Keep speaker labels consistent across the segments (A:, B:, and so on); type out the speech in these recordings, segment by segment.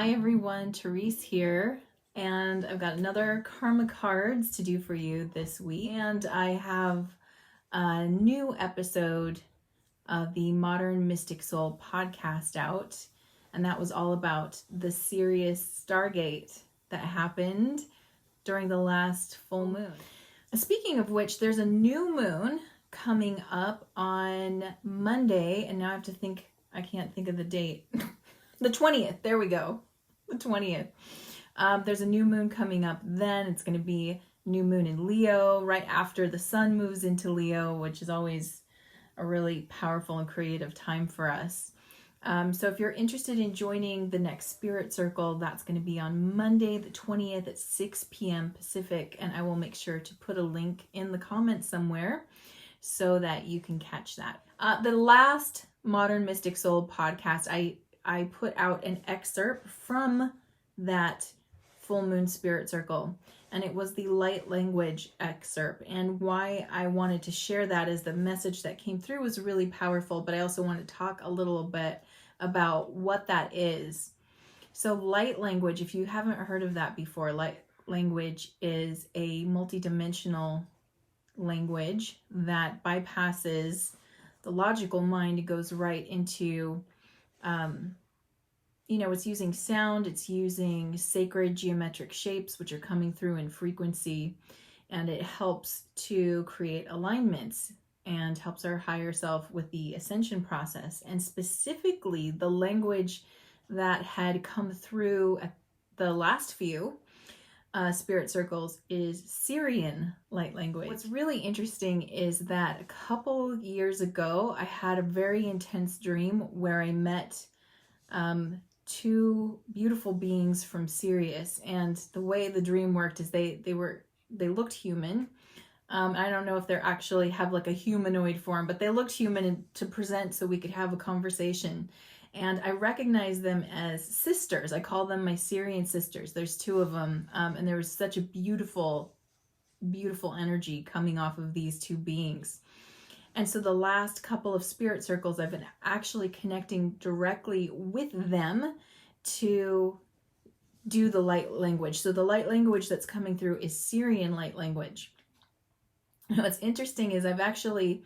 A: Hi everyone, Therese here, and I've got another karma cards to do for you this week, and I have a new episode of the Modern Mystic Soul podcast out, and that was all about the Sirius Stargate that happened during the last full moon. Speaking of which, there's a new moon coming up on Monday, and now I have to think, I can't think of the date. The 20th, there we go, the 20th. There's a new moon coming up then. It's going to be new moon in Leo right after the sun moves into Leo, which is always a really powerful and creative time for us. So if you're interested in joining the next Spirit Circle, that's going to be on Monday the 20th at 6 p.m. Pacific, and I will make sure to put a link in the comments somewhere so that you can catch that. The last Modern Mystic Soul podcast, I put out an excerpt from that full moon Spirit Circle, and it was the light language excerpt. And why I wanted to share that is the message that came through was really powerful, but I also want to talk a little bit about what that is. So light language, if you haven't heard of that before, light language is a multidimensional language that bypasses the logical mind. It goes right into it's using sound, it's using sacred geometric shapes, which are coming through in frequency, and it helps to create alignments and helps our higher self with the ascension process. And specifically, the language that had come through at the last few Spirit Circles is Syrian light language. What's really interesting is that a couple years ago, I had a very intense dream where I met two beautiful beings from Sirius, and the way the dream worked is they looked human. I don't know if they actually have like a humanoid form, but they looked human to present so we could have a conversation. And I recognized them as sisters. I call them my Syrian sisters. There's two of them, and there was such a beautiful, beautiful energy coming off of these two beings. And so the last couple of Spirit Circles, I've been actually connecting directly with them to do the light language. So the light language that's coming through is Syrian light language. What's interesting is I've actually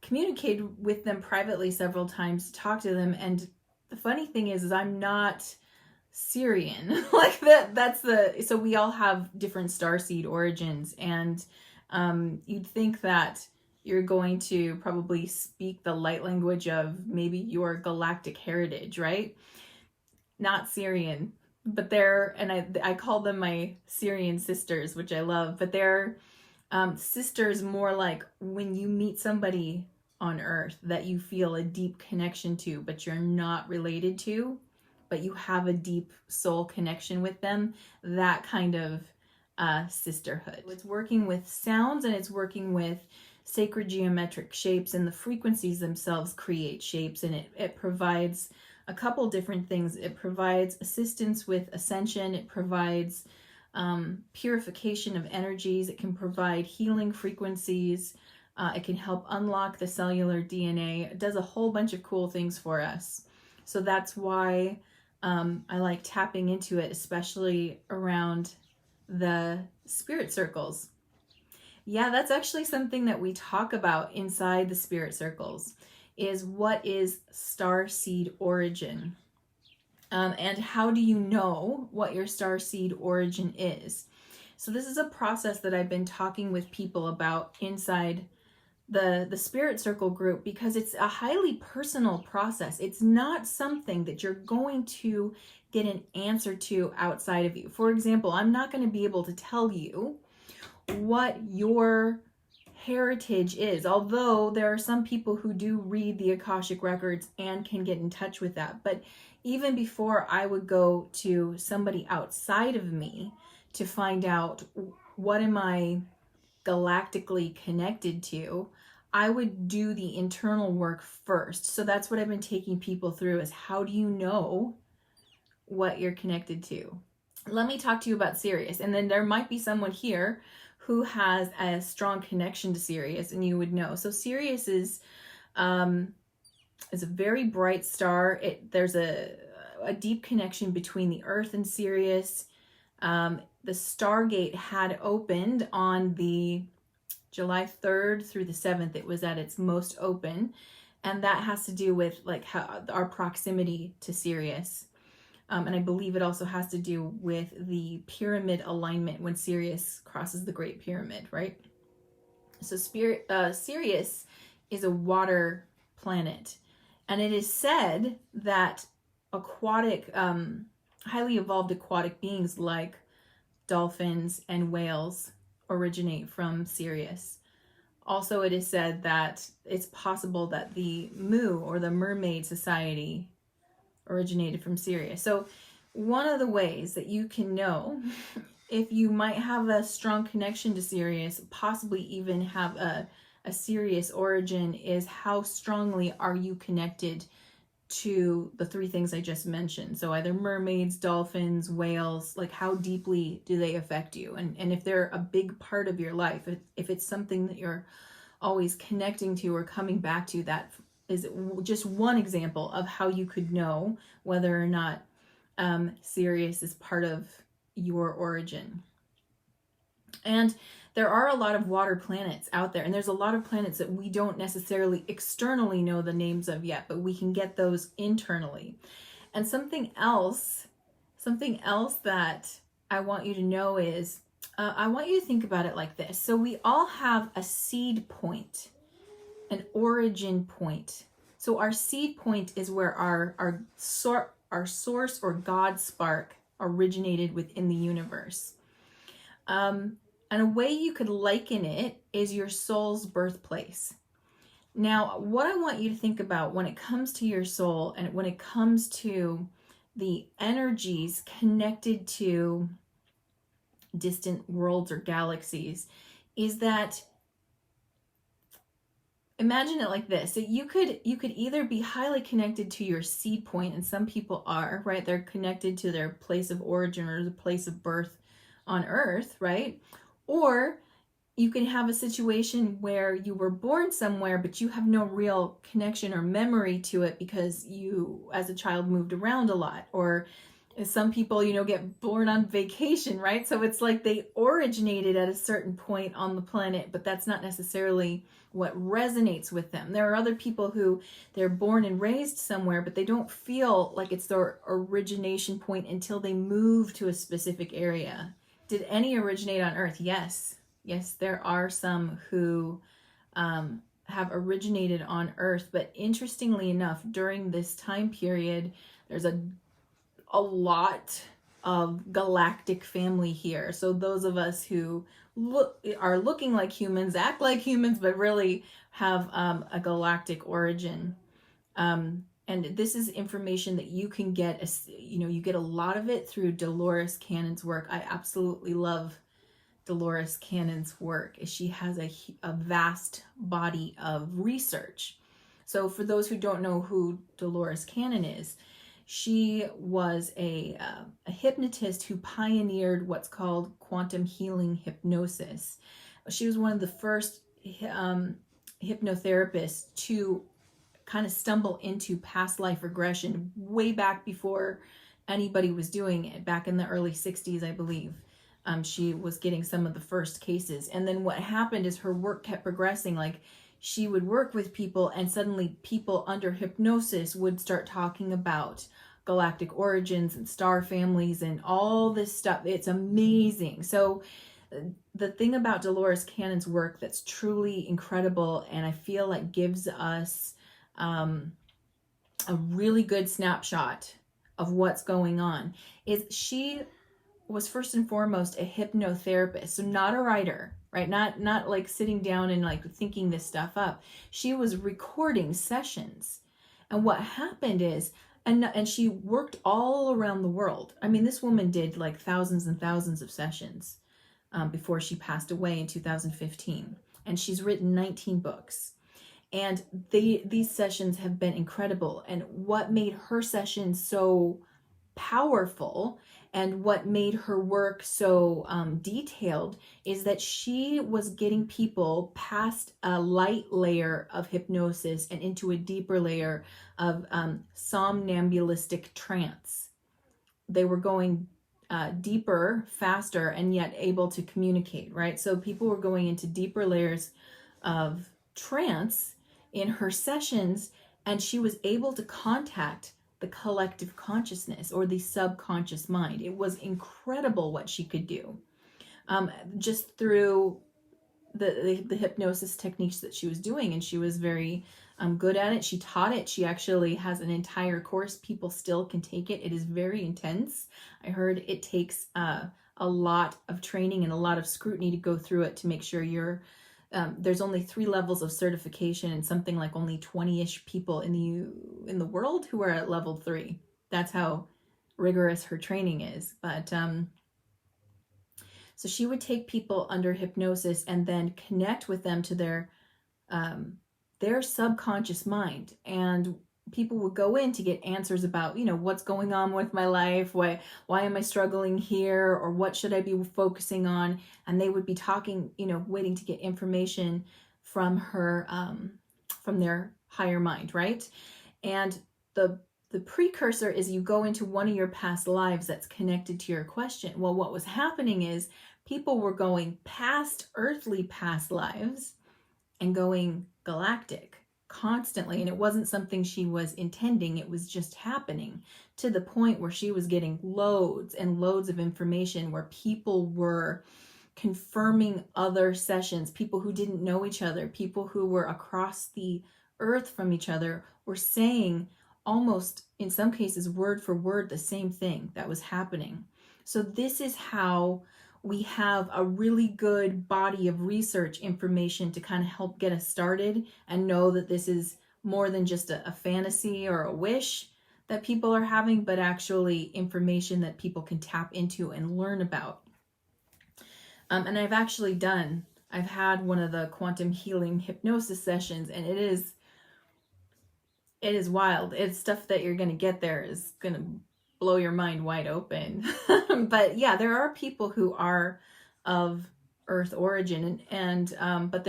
A: communicated with them privately several times, talked to them, and the funny thing is I'm not Syrian. Like so we all have different starseed origins, and you'd think that you're going to probably speak the light language of maybe your galactic heritage, right? Not Syrian, but I call them my Syrian sisters, which I love, but they're sisters more like when you meet somebody on Earth that you feel a deep connection to, but you're not related to, but you have a deep soul connection with them, that kind of sisterhood. It's working with sounds, and it's working with sacred geometric shapes, and the frequencies themselves create shapes, and it provides a couple different things. It provides assistance with ascension, it provides purification of energies, it can provide healing frequencies, it can help unlock the cellular DNA, it does a whole bunch of cool things for us. So that's why I like tapping into it, especially around the Spirit Circles. Yeah, that's actually something that we talk about inside the Spirit Circles, is what is Starseed origin? And how do you know what your Starseed origin is? So this is a process that I've been talking with people about inside the Spirit Circle group, because it's a highly personal process. It's not something that you're going to get an answer to outside of you. For example, I'm not going to be able to tell you what your heritage is, although there are some people who do read the Akashic records and can get in touch with that. But even before I would go to somebody outside of me to find out what am I galactically connected to, I would do the internal work first. So that's what I've been taking people through, is how do you know what you're connected to? Let me talk to you about Sirius, and then there might be someone here who has a strong connection to Sirius, and you would know. So Sirius is a very bright star. There's a a deep connection between the Earth and Sirius. The Stargate had opened on the July 3rd through the 7th. It was at its most open, and that has to do with like how our proximity to Sirius. And I believe it also has to do with the pyramid alignment when Sirius crosses the Great Pyramid, right? So Sirius is a water planet, and it is said that aquatic, highly evolved aquatic beings like dolphins and whales originate from Sirius. Also, it is said that it's possible that the Mu, or the Mermaid Society, originated from Sirius. So one of the ways that you can know if you might have a strong connection to Sirius, possibly even have a Sirius origin, is how strongly are you connected to the three things I just mentioned. So either mermaids, dolphins, whales, like how deeply do they affect you? And if they're a big part of your life, if it's something that you're always connecting to or coming back to, that is just one example of how you could know whether or not Sirius is part of your origin. And there are a lot of water planets out there, and there's a lot of planets that we don't necessarily externally know the names of yet, but we can get those internally. And something else that I want you to know is, I want you to think about it like this. So we all have a seed point, an origin point. So our seed point is where our source or God spark originated within the universe. And a way you could liken it is your soul's birthplace. Now, what I want you to think about when it comes to your soul and when it comes to the energies connected to distant worlds or galaxies is that, imagine it like this. So you could either be highly connected to your seed point, and some people are, right? They're connected to their place of origin or the place of birth on Earth, right? Or you can have a situation where you were born somewhere, but you have no real connection or memory to it because you, as a child, moved around a lot. Or some people, get born on vacation, right? So it's like they originated at a certain point on the planet, but that's not necessarily what resonates with them. There are other people who they're born and raised somewhere, but they don't feel like it's their origination point until they move to a specific area. Did any originate on Earth? Yes. Yes, there are some who have originated on Earth, but interestingly enough, during this time period, there's a lot of galactic family here. So those of us who are looking like humans, act like humans, but really have a galactic origin. And this is information that you can get, you get a lot of it through Dolores Cannon's work. I absolutely love Dolores Cannon's work. She has a vast body of research. So for those who don't know who Dolores Cannon is, she was a hypnotist who pioneered what's called quantum healing hypnosis. She was one of the first hypnotherapists to kind of stumble into past life regression way back before anybody was doing it, back in the early 60s, I believe. She was getting some of the first cases. And then what happened is her work kept progressing. Like, she would work with people, and suddenly people under hypnosis would start talking about galactic origins and star families and all this stuff. It's amazing. So the thing about Dolores Cannon's work that's truly incredible, and I feel like gives us a really good snapshot of what's going on, is she was first and foremost a hypnotherapist. So not a writer, right? Not like sitting down and like thinking this stuff up. She was recording sessions. And what happened is, and she worked all around the world. I mean, this woman did like thousands and thousands of sessions before she passed away in 2015. And she's written 19 books. And these sessions have been incredible. And what made her sessions so powerful And what made her work so detailed is that she was getting people past a light layer of hypnosis and into a deeper layer of somnambulistic trance. They were going deeper, faster, and yet able to communicate, right? So people were going into deeper layers of trance in her sessions, and she was able to contact the collective consciousness or the subconscious mind. It was incredible what she could do just through the hypnosis techniques that she was doing, and she was very good at it. She taught it. She actually has an entire course. People still can take it. It is very intense. I heard it takes a lot of training and a lot of scrutiny to go through it to make sure you're there's only 3 levels of certification and something like only 20-ish people in the world who are at level 3. That's how rigorous her training is. But so she would take people under hypnosis and then connect with them to their subconscious mind, and people would go in to get answers about, what's going on with my life, why am I struggling here, or what should I be focusing on, and they would be talking, waiting to get information from her, from their higher mind, right? And the precursor is you go into one of your past lives that's connected to your question. Well, what was happening is people were going past earthly past lives and going galactic constantly, and it wasn't something she was intending. It was just happening to the point where she was getting loads and loads of information, where people were confirming other sessions. People who didn't know each other, people who were across the earth from each other, were saying almost, in some cases, word for word, the same thing that was happening. So this is how we have a really good body of research information to kind of help get us started and know that this is more than just a fantasy or a wish that people are having, but actually information that people can tap into and learn about. And I've had one of the quantum healing hypnosis sessions, and it is wild. It's stuff that you're going to get there is going to blow your mind wide open. But yeah, there are people who are of Earth origin, but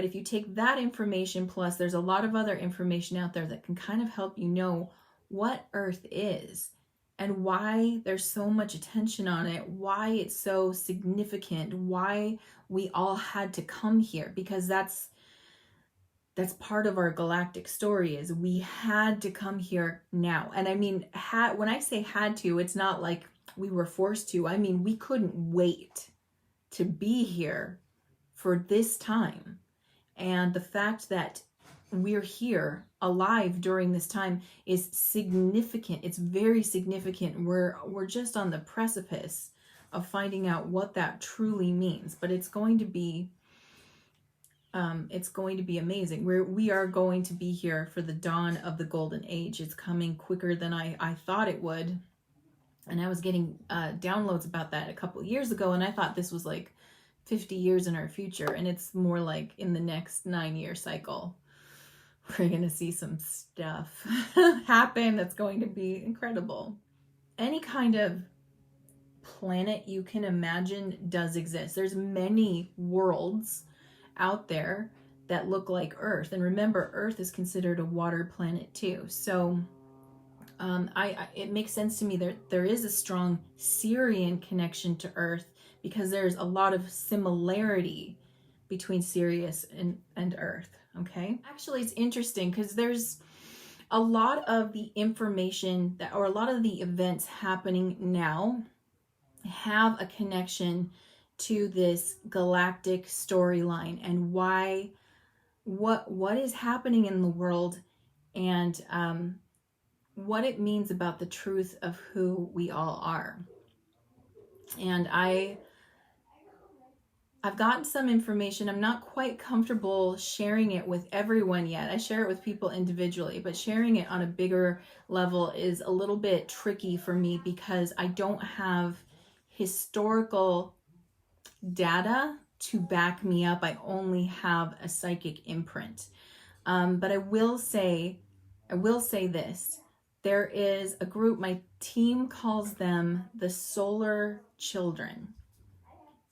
A: if you take that information, plus there's a lot of other information out there that can kind of help you know what Earth is and why there's so much attention on it, why it's so significant, why we all had to come here, because that's part of our galactic story, is we had to come here now. And I mean, when I say had to, it's not like we were forced to. I mean, we couldn't wait to be here for this time. And the fact that we're here alive during this time is significant. It's very significant. We're just on the precipice of finding out what that truly means. But it's going to be amazing. We are going to be here for the dawn of the golden age. It's coming quicker than I thought it would. And I was getting downloads about that a couple of years ago, and I thought this was like 50 years in our future, and it's more like in the next 9-year cycle. We're going to see some stuff happen that's going to be incredible. Any kind of planet you can imagine does exist. There's many worlds out there that look like Earth. And remember, Earth is considered a water planet too. So it makes sense to me that there is a strong Sirian connection to Earth, because there's a lot of similarity between Sirius and Earth. Okay. Actually, it's interesting because there's a lot of the information or a lot of the events happening now have a connection to this galactic storyline and what is happening in the world, and what it means about the truth of who we all are. And I've gotten some information. I'm not quite comfortable sharing it with everyone yet. I share it with people individually, but sharing it on a bigger level is a little bit tricky for me because I don't have historical data to back me up. I only have a psychic imprint. But I will say this. there is a group, my team calls them the solar children.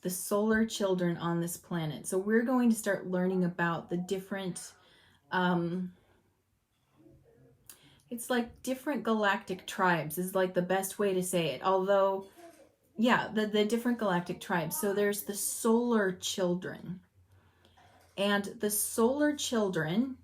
A: The solar children on this planet. So we're going to start learning about the different, it's like different galactic tribes is like the best way to say it. Although, yeah, the different galactic tribes. So there's the solar children. And the solar children,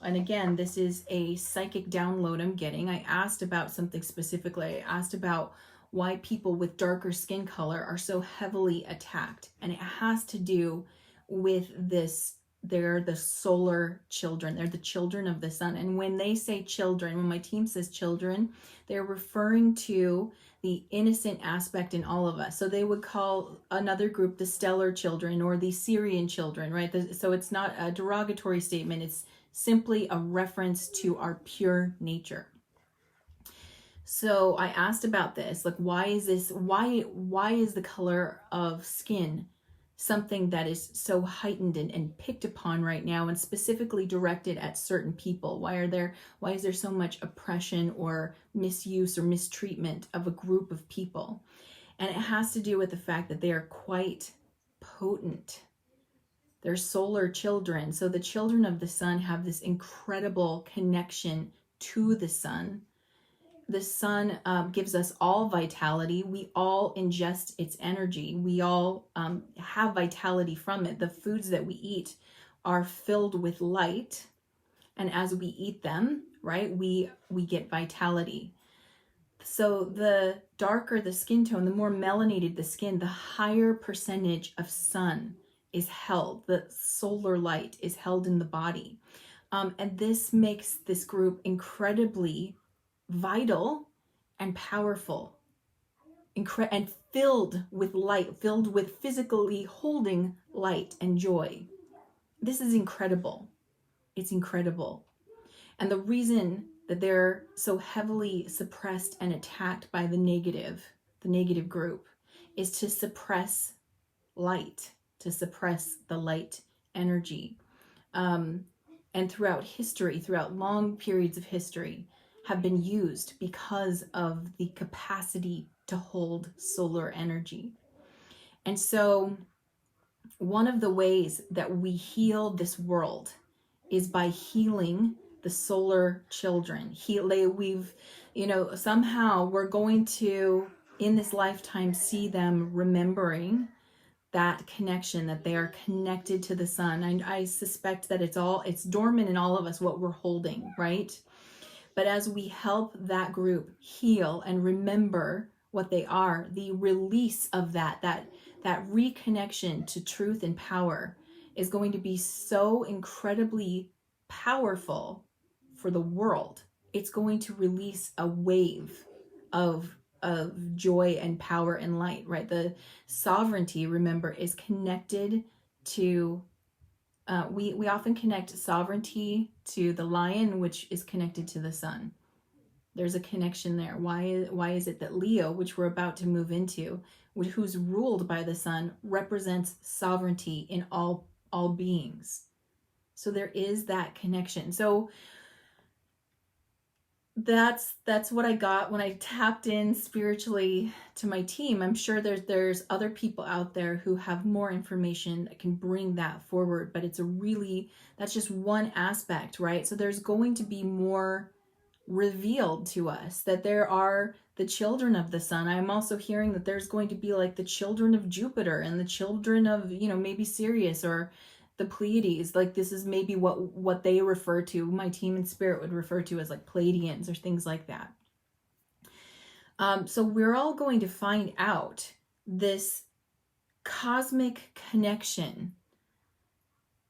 A: and again, this is a psychic download I'm getting. I asked about something specifically. I asked about why people with darker skin color are so heavily attacked. And it has to do with this. They're the solar children. They're the children of the sun. And when they say children, when my team says children, they're referring to the innocent aspect in all of us. So they would call another group the stellar children or the Syrian children, right? So it's not a derogatory statement. It's simply a reference to our pure nature. So I asked about this, like, why is this, why is the color of skin something that is so heightened and picked upon right now, and specifically directed at certain people? Why is there so much oppression or misuse or mistreatment of a group of people? And it has to do with the fact that they are quite potent. They're solar children. So the children of the sun have this incredible connection to the sun. The sun gives us all vitality. We all ingest its energy. We all have vitality from it. The foods that we eat are filled with light. And as we eat them, right, we get vitality. So the darker the skin tone, the more melanated the skin, the higher percentage of sun is held. The solar light is held in the body. And this makes this group incredibly vital and powerful, and filled with light, filled with physically holding light and joy. This is incredible. It's incredible. And the reason that they're so heavily suppressed and attacked by the negative group, is to suppress light, to suppress the light energy. And throughout history, throughout long periods of history, have been used because of the capacity to hold solar energy. And so one of the ways that we heal this world is by healing the solar children. Somehow we're going to, in this lifetime, see them remembering that connection, that they are connected to the sun. I suspect that it's dormant in all of us, what we're holding, right? But as we help that group heal and remember what they are, the release of that reconnection to truth and power is going to be so incredibly powerful for the world. It's going to release a wave of joy and power and light, right? The sovereignty, remember, is connected to we often connect sovereignty to the lion, which is connected to the sun. There's a connection there. Why is it that Leo, which we're about to move into, who's ruled by the sun, represents sovereignty in all beings? So there is that connection. So that's what I got when I tapped in spiritually to my team. I'm sure there's other people out there who have more information that can bring that forward, but that's just one aspect, right? So there's going to be more revealed to us, that there are the children of the sun. I'm also hearing that there's going to be like the children of Jupiter and the children of, maybe Sirius or the Pleiades. Like, this is maybe what they refer to, my team in spirit would refer to as like Pleiadians or things like that. So we're all going to find out this cosmic connection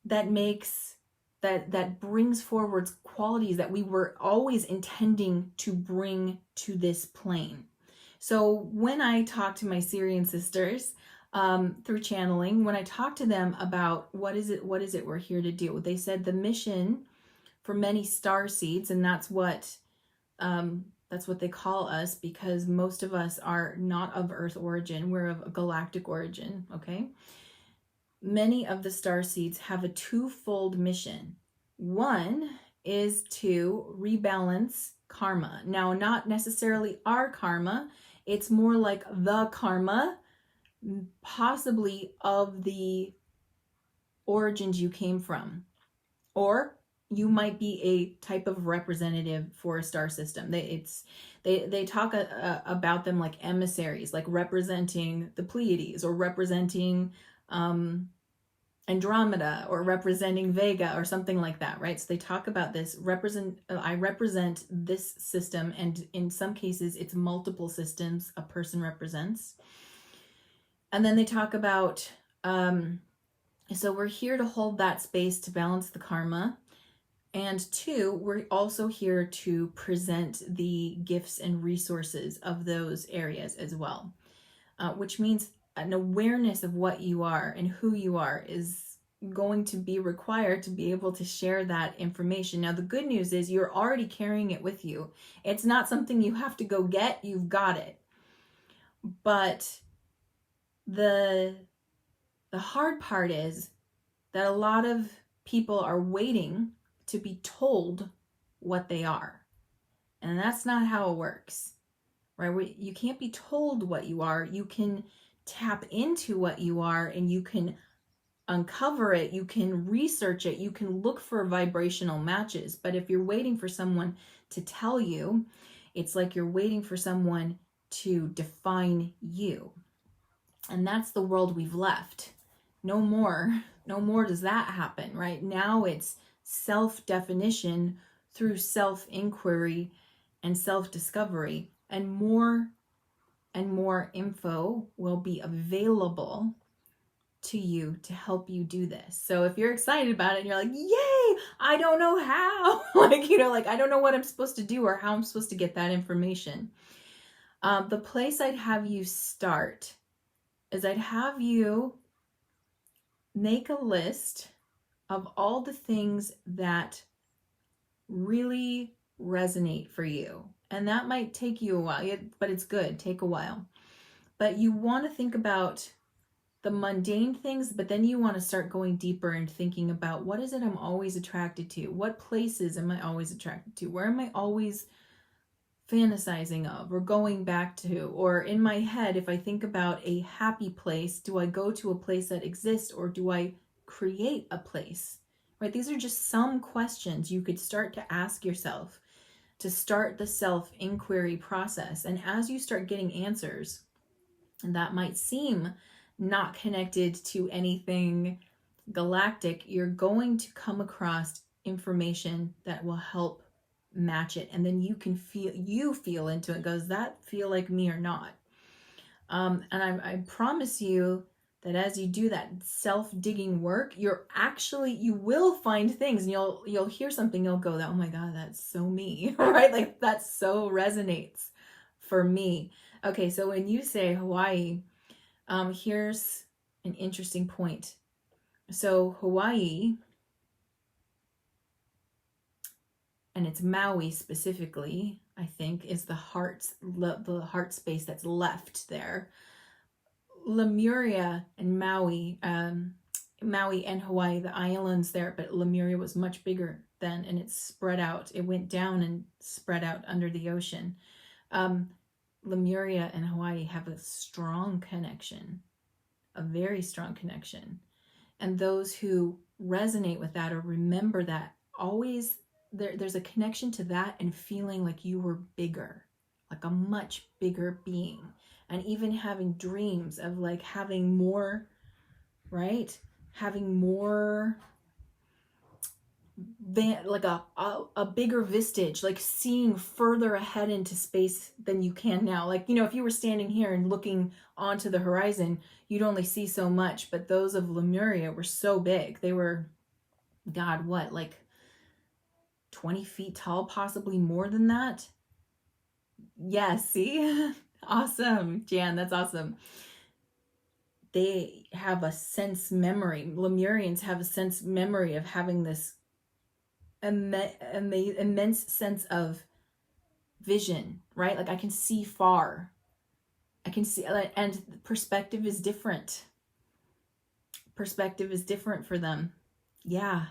A: that makes that brings forward qualities that we were always intending to bring to this plane. So when I talk to my Syrian sisters through channeling, when I talk to them about what is it we're here to do, they said the mission for many starseeds, and that's what they call us, because most of us are not of Earth origin, we're of a galactic origin, okay? Many of the starseeds have a twofold mission. One is to rebalance karma. Now, not necessarily our karma, it's more like the karma, possibly of the origins you came from. Or you might be a type of representative for a star system. They talk about them like emissaries, like representing the Pleiades, or representing Andromeda, or representing Vega, or something like that, right? So they talk about this, I represent this system, and in some cases it's multiple systems a person represents. And then they talk about so we're here to hold that space to balance the karma. And 2, we're also here to present the gifts and resources of those areas as well, which means an awareness of what you are and who you are is going to be required to be able to share that information. Now, the good news is you're already carrying it with you. It's not something you have to go get, you've got it. But the hard part is that a lot of people are waiting to be told what they are. And that's not how it works, right? You can't be told what you are. You can tap into what you are, and you can uncover it. You can research it. You can look for vibrational matches. But if you're waiting for someone to tell you, it's like you're waiting for someone to define you. And that's the world we've left. No more does that happen, right? Now it's self-definition through self-inquiry and self-discovery, and more info will be available to you to help you do this. So if you're excited about it and you're like, yay, I don't know how, I don't know what I'm supposed to do or how I'm supposed to get that information. The place I'd have you start is I'd have you make a list of all the things that really resonate for you. And that might take you a while, but it's good. Take a while. But you want to think about the mundane things, but then you want to start going deeper and thinking about, what is it I'm always attracted to? What places am I always attracted to? Where am I always fantasizing of or going back to? Or in my head, if I think about a happy place, do I go to a place that exists, or do I create a place? Right? These are just some questions you could start to ask yourself to start the self-inquiry process. And as you start getting answers, and that might seem not connected to anything galactic, you're going to come across information that will help match it, and then you can feel into it. Does that feel like me or not? And I promise you that as you do that self-digging work, you will find things, and you'll hear something, you'll go, oh my God, that's so me, right? Like that so resonates for me. Okay, so when you say Hawaii, here's an interesting point. So Hawaii, and it's Maui specifically, I think, is the heart space that's left there. Lemuria and Maui and Hawaii, the islands there, but Lemuria was much bigger then, and it spread out. It went down and spread out under the ocean. Lemuria and Hawaii have a strong connection, a very strong connection. And those who resonate with that or remember that, always there's a connection to that and feeling like you were bigger, like a much bigger being. And even having dreams of like having more, right? Having more like a bigger vistage, like seeing further ahead into space than you can now. Like, if you were standing here and looking onto the horizon, you'd only see so much. But those of Lemuria were so big. They were, God, what, like 20 feet tall, possibly more than that? Yes, see? Awesome, Jan, that's awesome. They have a sense memory. Lemurians have a sense memory of having this immense sense of vision, right? Like I can see far. I can see, and perspective is different. Perspective is different for them. Yeah.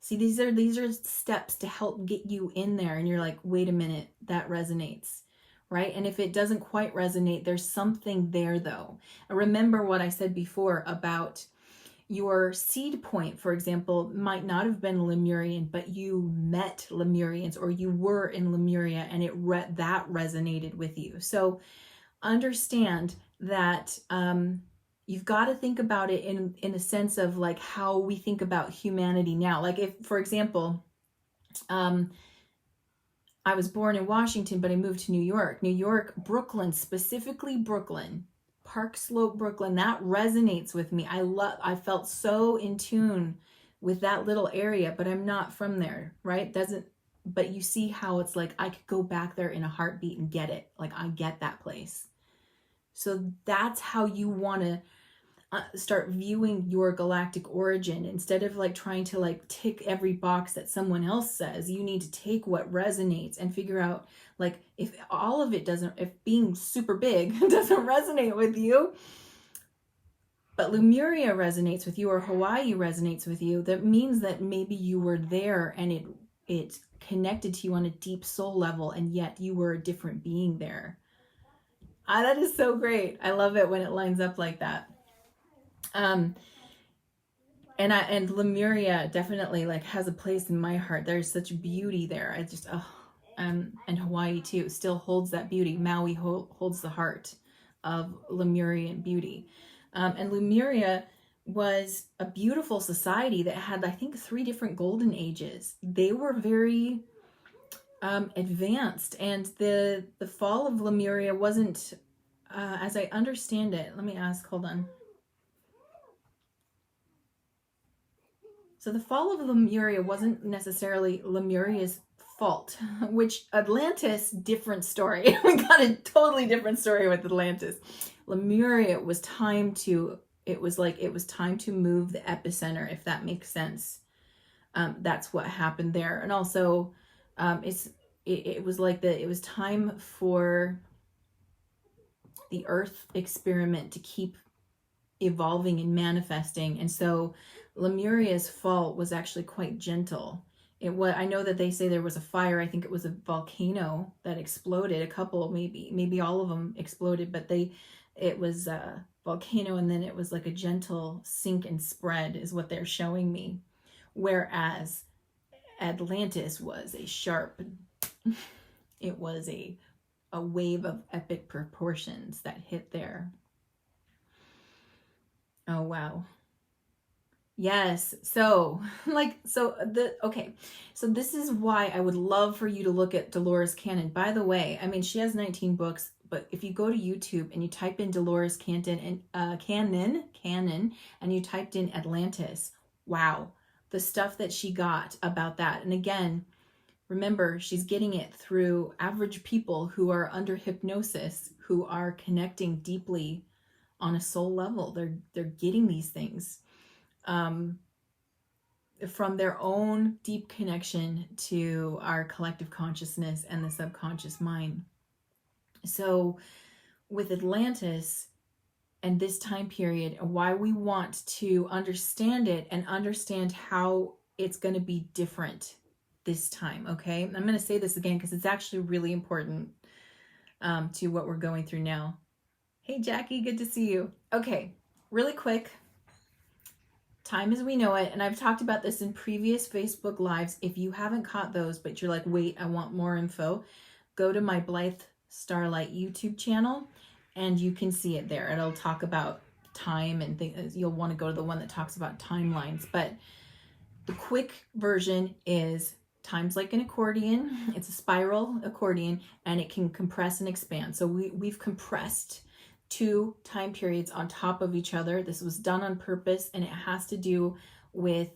A: See, these are steps to help get you in there. And you're like, wait a minute, that resonates, right? And if it doesn't quite resonate, there's something there though. And remember what I said before about your seed point, for example, might not have been Lemurian, but you met Lemurians, or you were in Lemuria, and that resonated with you. So understand that you've got to think about it in a sense of like how we think about humanity now. Like if, for example, I was born in Washington, but I moved to New York, Brooklyn, specifically Brooklyn, Park Slope, Brooklyn, that resonates with me. I felt so in tune with that little area, but I'm not from there, right? But you see how it's like, I could go back there in a heartbeat and get it. Like I get that place. So that's how you want to start viewing your galactic origin. Instead of like trying to like tick every box that someone else says, you need to take what resonates and figure out like if all of it doesn't, if being super big doesn't resonate with you, but Lemuria resonates with you, or Hawaii resonates with you, that means that maybe you were there and it connected to you on a deep soul level, and yet you were a different being there. That is so great. I love it when it lines up like that. And Lemuria definitely like has a place in my heart. There's such beauty there. I just, and Hawaii too still holds that beauty. Maui holds the heart of Lemurian beauty. And Lemuria was a beautiful society that had, I think, 3 different golden ages. They were very advanced, and the fall of Lemuria wasn't, as I understand it, let me ask, hold on. So the fall of Lemuria wasn't necessarily Lemuria's fault, which Atlantis, different story. We got a totally different story with Atlantis. Lemuria was time to, it was time to move the epicenter, if that makes sense. That's what happened there. And also it was time for the Earth experiment to keep evolving and manifesting. And so Lemuria's fall was actually quite gentle. I know that they say there was a fire. I think it was a volcano that exploded. A couple, maybe all of them exploded, but it was a volcano, and then it was like a gentle sink and spread is what they're showing me. Whereas Atlantis was a sharp, it was a wave of epic proportions that hit there. Oh, wow. Yes. So this is why I would love for you to look at Dolores Cannon. By the way, I mean, she has 19 books, but if you go to YouTube and you type in Dolores Cannon and you typed in Atlantis, wow, the stuff that she got about that. And again, remember, she's getting it through average people who are under hypnosis, who are connecting deeply on a soul level. They're getting these things from their own deep connection to our collective consciousness and the subconscious mind. So with Atlantis and this time period, why we want to understand it and understand how it's going to be different this time, okay? I'm going to say this again because it's actually really important to what we're going through now. Hey, Jackie, good to see you. Okay, really quick. Time as we know it, and I've talked about this in previous Facebook Lives. If you haven't caught those, but you're like, wait, I want more info, go to my Blythe Starlight YouTube channel, and you can see it there. It'll talk about time and things. You'll want to go to the one that talks about timelines. But the quick version is time's like an accordion. It's a spiral accordion, and it can compress and expand. So we've compressed 2 time periods on top of each other. This was done on purpose, and it has to do with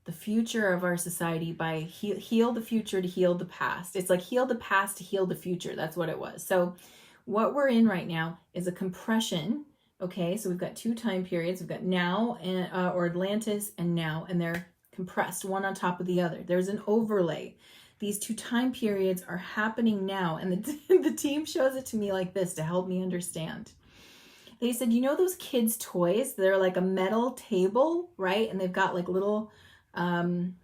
A: the future of our society by heal the future to heal the past. It's like heal the past to heal the future. That's what it was. So what we're in right now is a compression. Okay, so we've got 2 time periods. We've got now and or Atlantis and now, and they're compressed one on top of the other. There's an overlay. These 2 time periods are happening now, and the team shows it to me like this to help me understand. They said, you know those kids' toys? They're like a metal table, right? And they've got like little, I don't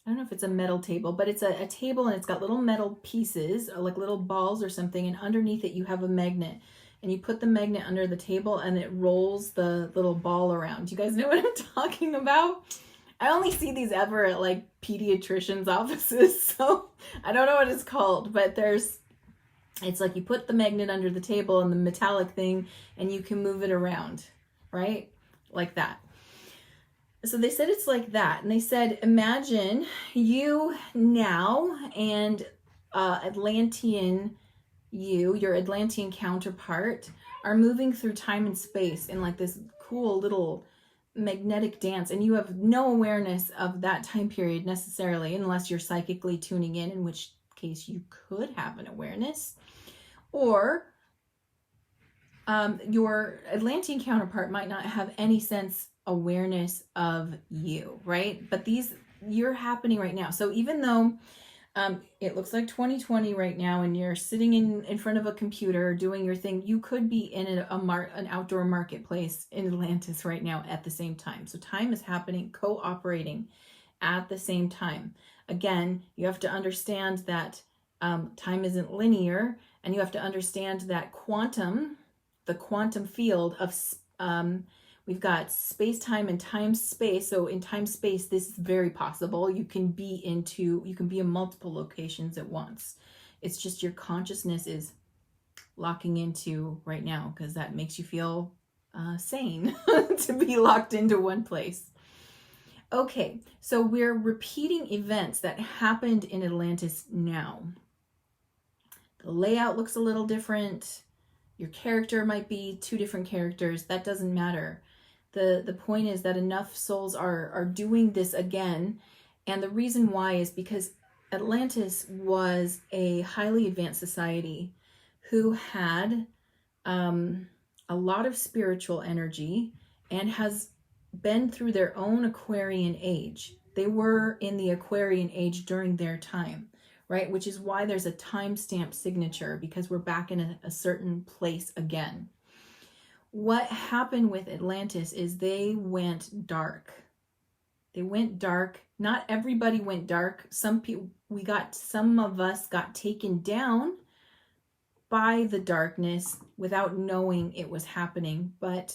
A: know if it's a metal table, but it's a table and it's got little metal pieces, or like little balls or something, and underneath it you have a magnet. And you put the magnet under the table and it rolls the little ball around. Do you guys know what I'm talking about? I only see these ever at like pediatricians' offices, so I don't know what it's called, but it's like you put the magnet under the table and the metallic thing and you can move it around, right? Like that. So they said it's like that. And they said, imagine you now and Atlantean your Atlantean counterpart, are moving through time and space in like this cool little magnetic dance, and you have no awareness of that time period necessarily, unless you're psychically tuning in which case you could have an awareness. Or your Atlantean counterpart might not have any sense awareness of you, right? But you're happening right now. So even though it looks like 2020 right now and you're sitting in front of a computer doing your thing, you could be in an outdoor marketplace in Atlantis right now at the same time. So time is happening, cooperating at the same time. Again, you have to understand that time isn't linear, and you have to understand that the quantum field of we've got space-time and time-space. So in time-space, this is very possible. You can be in multiple locations at once. It's just your consciousness is locking into right now, because that makes you feel sane to be locked into one place. Okay, so we're repeating events that happened in Atlantis now. The layout looks a little different. Your character might be two different characters. That doesn't matter. The point is that enough souls are doing this again. And the reason why is because Atlantis was a highly advanced society who had a lot of spiritual energy and has been through their own Aquarian age. They were in the Aquarian age during their time, right? Which is why there's a timestamp signature, because we're back in a certain place again. What happened with Atlantis is they went dark. They went dark. Not everybody went dark. Some of us got taken down by the darkness without knowing it was happening. But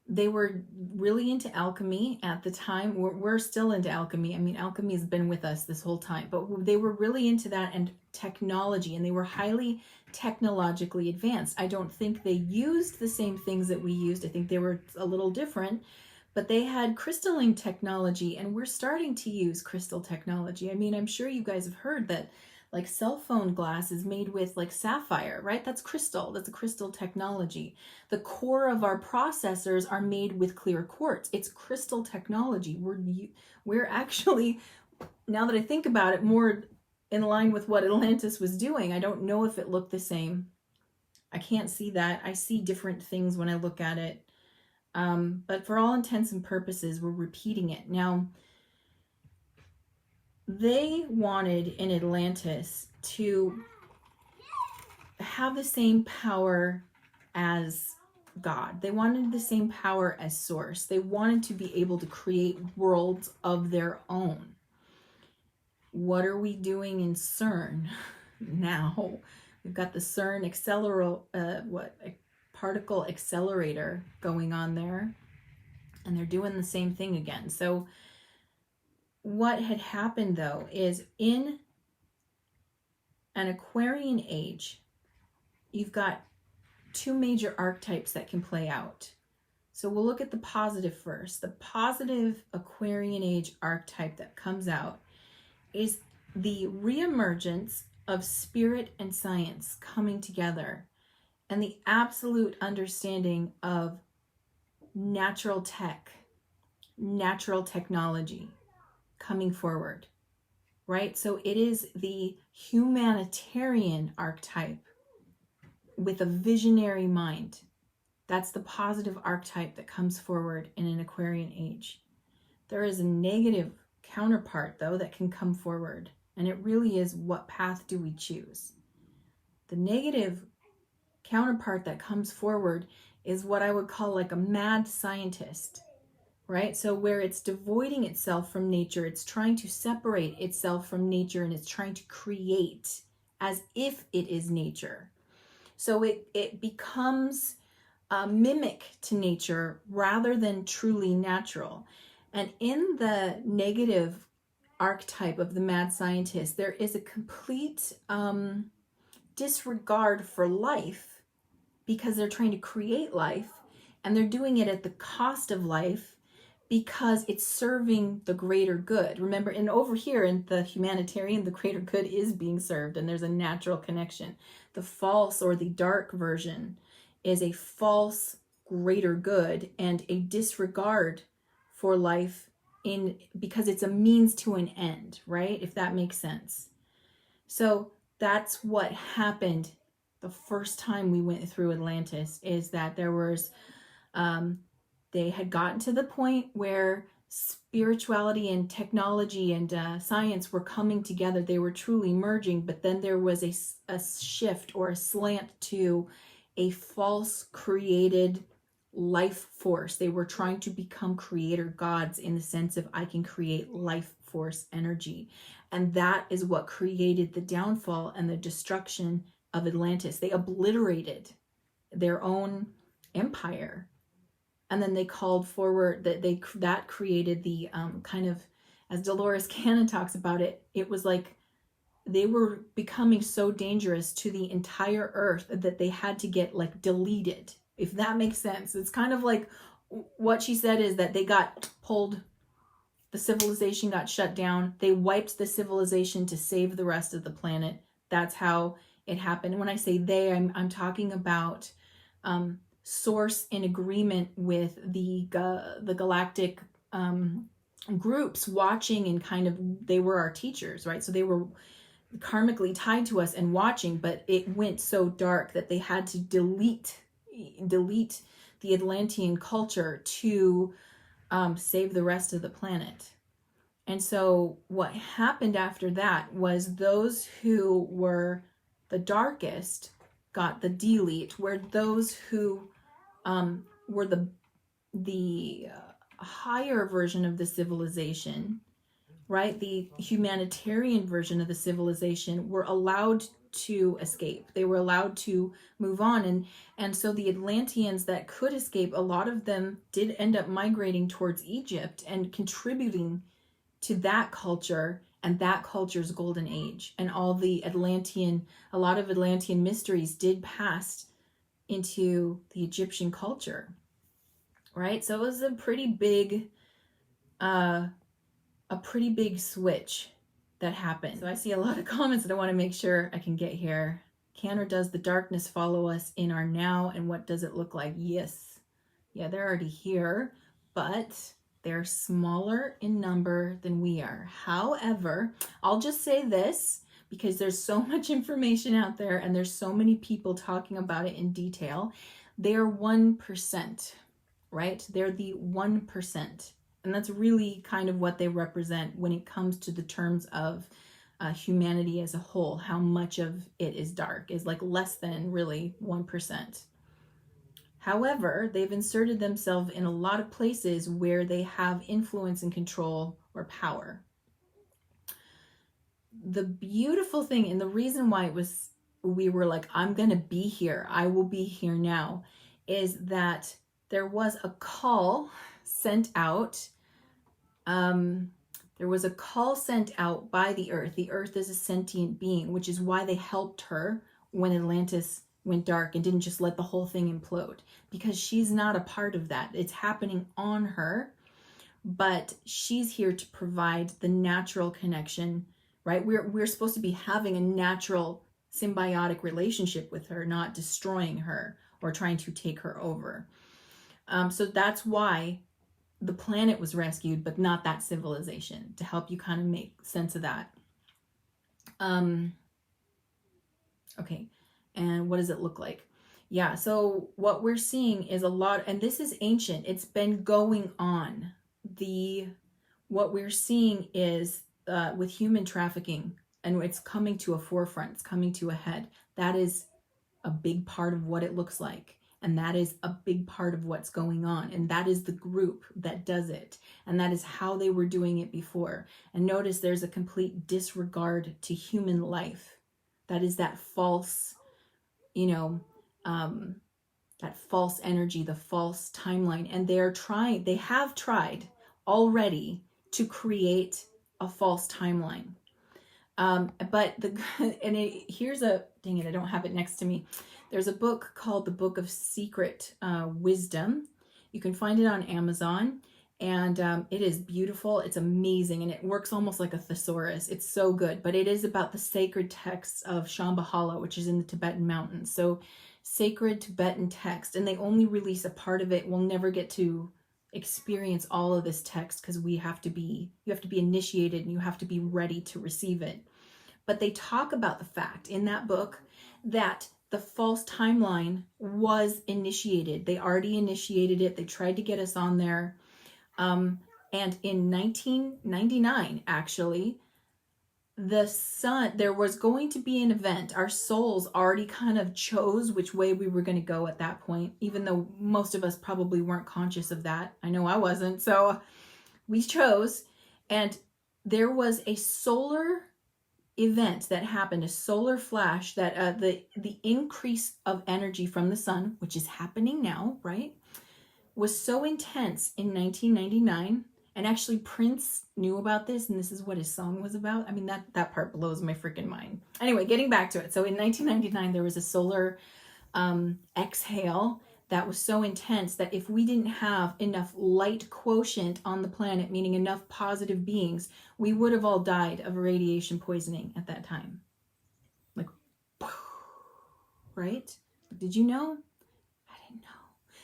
A: they were really into alchemy at the time. We're still into alchemy. I mean, alchemy has been with us this whole time, but they were really into that, and technology, and they were highly technologically advanced. I don't think they used the same things that we used. I think they were a little different, but they had crystalline technology, and we're starting to use crystal technology. I mean, I'm sure you guys have heard that like cell phone glass is made with like sapphire, right? That's crystal. That's a crystal technology. The core of our processors are made with clear quartz. It's crystal technology. We're actually, now that I think about it, more in line with what Atlantis was doing. I don't know if it looked the same. I can't see that. I see different things when I look at it. But for all intents and purposes, we're repeating it. Now, they wanted in Atlantis to have the same power as God. They wanted the same power as Source. They wanted to be able to create worlds of their own. What are we doing in CERN now? We've got the CERN particle accelerator going on there, and they're doing the same thing again. So what had happened though is in an Aquarian age, you've got two major archetypes that can play out. So we'll look at the positive first. The positive Aquarian age archetype that comes out is the reemergence of spirit and science coming together, and the absolute understanding of natural technology coming forward, right? So it is the humanitarian archetype with a visionary mind. That's the positive archetype that comes forward in an Aquarian age. There is a negative counterpart, though, that can come forward, and it really is, what path do we choose? The negative counterpart that comes forward is what I would call like a mad scientist, right? So where it's devoiding itself from nature, it's trying to separate itself from nature, and it's trying to create as if it is nature. So it becomes a mimic to nature rather than truly natural. And in the negative archetype of the mad scientist, there is a complete disregard for life, because they're trying to create life, and they're doing it at the cost of life because it's serving the greater good. Remember, and over here in the humanitarian, the greater good is being served, and there's a natural connection. The false or the dark version is a false greater good and a disregard for life because it's a means to an end, right? If that makes sense. So that's what happened the first time we went through Atlantis, is that there was they had gotten to the point where spirituality and technology and science were coming together. They were truly merging, but then there was a shift or a slant to a false created life force. They were trying to become creator gods in the sense of, I can create life force energy. And that is what created the downfall and the destruction of Atlantis. They obliterated their own empire. And then they called forward that created the kind of, as Dolores Cannon talks about it, it was like they were becoming so dangerous to the entire earth that they had to get like deleted, if that makes sense. It's kind of like what she said is that they got pulled, the civilization got shut down. They wiped the civilization to save the rest of the planet. That's how it happened. And when I say they, I'm talking about Source in agreement with the galactic groups watching, and kind of, they were our teachers, right? So they were karmically tied to us and watching, but it went so dark that they had to delete the Atlantean culture to save the rest of the planet. And so what happened after that was those who were the darkest got the delete, where those who were the higher version of the civilization, right, the humanitarian version of the civilization, were allowed to escape. They were allowed to move on. And so the Atlanteans that could escape, a lot of them did end up migrating towards Egypt and contributing to that culture and that culture's golden age. And all the a lot of Atlantean mysteries did pass into the Egyptian culture, right? So it was a pretty big switch that happened. So I see a lot of comments that I want to make sure I can get here. Can or does the darkness follow us in our now, and what does it look like? Yes. Yeah, they're already here, but they're smaller in number than we are. However, I'll just say this, because there's so much information out there and there's so many people talking about it in detail. They're 1%, right? They're the 1%. And that's really kind of what they represent when it comes to the terms of humanity as a whole. How much of it is dark is like less than really 1%. However, they've inserted themselves in a lot of places where they have influence and control or power. The beautiful thing, and the reason why we were like, I'm going to be here, I will be here now, is that there was a call sent out. There was a call sent out by the earth. The earth is a sentient being, which is why they helped her when Atlantis went dark and didn't just let the whole thing implode, because she's not a part of that. It's happening on her, but she's here to provide the natural connection, right? We're supposed to be having a natural symbiotic relationship with her, not destroying her or trying to take her over. So that's why the planet was rescued, but not that civilization, to help you kind of make sense of that. Okay, and what does it look like? Yeah, so what we're seeing is a lot, and this is ancient, it's been going on. What we're seeing is with human trafficking, and it's coming to a forefront, it's coming to a head. That is a big part of what it looks like. And that is a big part of what's going on. And that is the group that does it. And that is how they were doing it before. And notice there's a complete disregard to human life. That is that false, that false energy, the false timeline. And they have tried already to create a false timeline. Dang it, I don't have it next to me. There's a book called The Book of Secret Wisdom. You can find it on Amazon, and it is beautiful. It's amazing, and it works almost like a thesaurus. It's so good, but it is about the sacred texts of Shambhala, which is in the Tibetan mountains. So sacred Tibetan text, and they only release a part of it. We'll never get to experience all of this text because you have to be initiated and you have to be ready to receive it. But they talk about the fact in that book that the false timeline was initiated. They already initiated it. They tried to get us on there. And in 1999, actually, there was going to be an event. Our souls already kind of chose which way we were going to go at that point, even though most of us probably weren't conscious of that. I know I wasn't. So we chose, and there was a solar event that happened, a solar flash that the increase of energy from the sun, which is happening now, right, was so intense in 1999. And actually Prince knew about this, and this is what his song was about. I mean, that part blows my freaking mind. Anyway, getting back to it. So in 1999, there was a solar exhale that was so intense that if we didn't have enough light quotient on the planet, meaning enough positive beings, we would have all died of radiation poisoning at that time. Like, right? Did you know? I didn't know.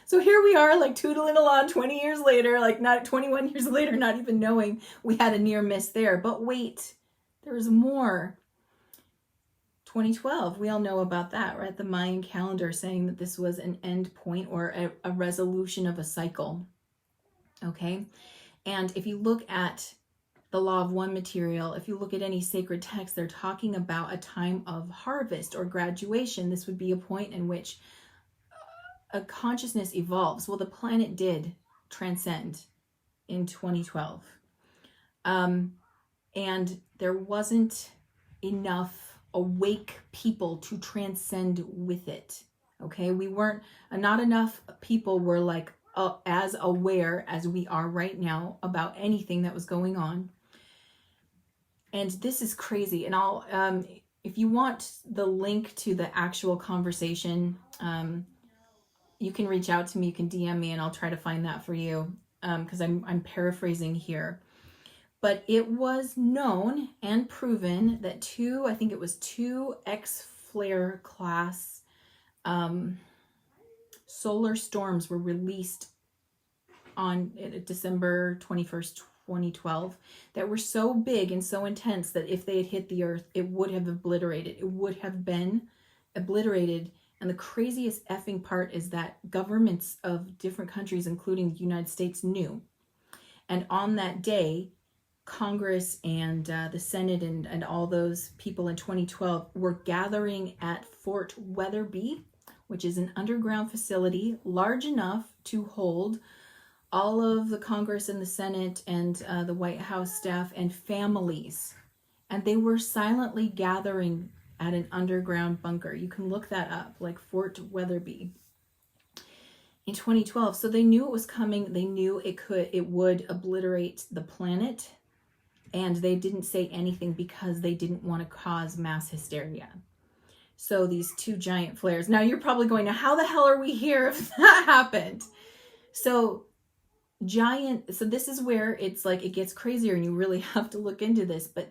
A: So here we are, like tootling along 20 years later, like not 21 years later, not even knowing we had a near miss there. But wait, there was more. 2012, we all know about that, right? The Mayan calendar saying that this was an end point or a resolution of a cycle. Okay. And if you look at the Law of One material, if you look at any sacred text, they're talking about a time of harvest or graduation. This would be a point in which a consciousness evolves. Well, the planet did transcend in 2012. And there wasn't enough awake people to transcend with it. Okay, not enough people were like as aware as we are right now about anything that was going on. And this is crazy. And I'll if you want the link to the actual conversation, you can reach out to me, you can DM me, and I'll try to find that for you, because I'm paraphrasing here. But it was known and proven that two X-flare class solar storms were released on December 21st, 2012, that were so big and so intense that if they had hit the Earth, it would have obliterated. It would have been obliterated. And the craziest effing part is that governments of different countries, including the United States, knew. And on that day, Congress and the Senate and all those people in 2012 were gathering at Fort Weatherby, which is an underground facility large enough to hold all of the Congress and the Senate and the White House staff and families. And they were silently gathering at an underground bunker. You can look that up, like Fort Weatherby. In 2012, so they knew it was coming. They knew it would obliterate the planet. And they didn't say anything because they didn't want to cause mass hysteria. So these two giant flares. Now you're probably going, now how the hell are we here if that happened? So this is where it's like it gets crazier and you really have to look into this. But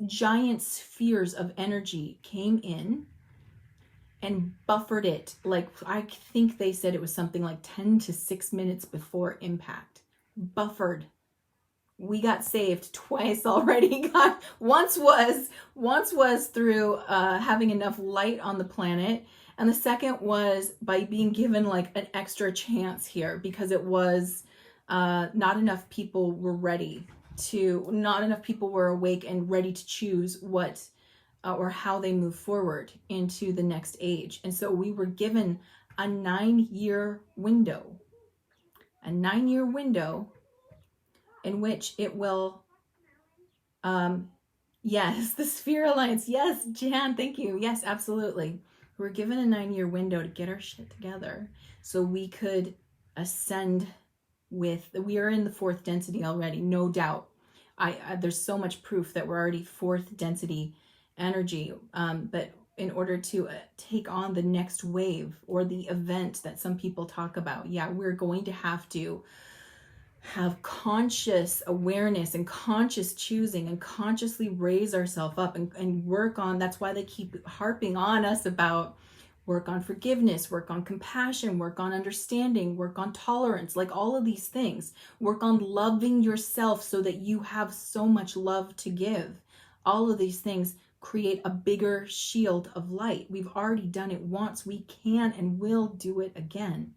A: giant spheres of energy came in and buffered it. Like, I think they said it was something like 10 to 6 minutes before impact. Buffered. We got saved twice already. Once was through having enough light on the planet, and the second was by being given like an extra chance here, because it was not enough people were awake and ready to choose what or how they move forward into the next age. And so we were given a 9-year window, in which it will, yes, the Sphere Alliance. Yes, Jan, thank you. Yes, absolutely. We're given a 9-year window to get our shit together so we could ascend we are in the 4th density already, no doubt. There's so much proof that we're already 4th density energy, but in order to take on the next wave or the event that some people talk about, yeah, we're going to have to have conscious awareness and conscious choosing and consciously raise ourselves up and work on. That's why they keep harping on us about work on forgiveness, work on compassion, work on understanding, work on tolerance, like all of these things. Work on loving yourself so that you have so much love to give. All of these things create a bigger shield of light. We've already done it once. We can and will do it again.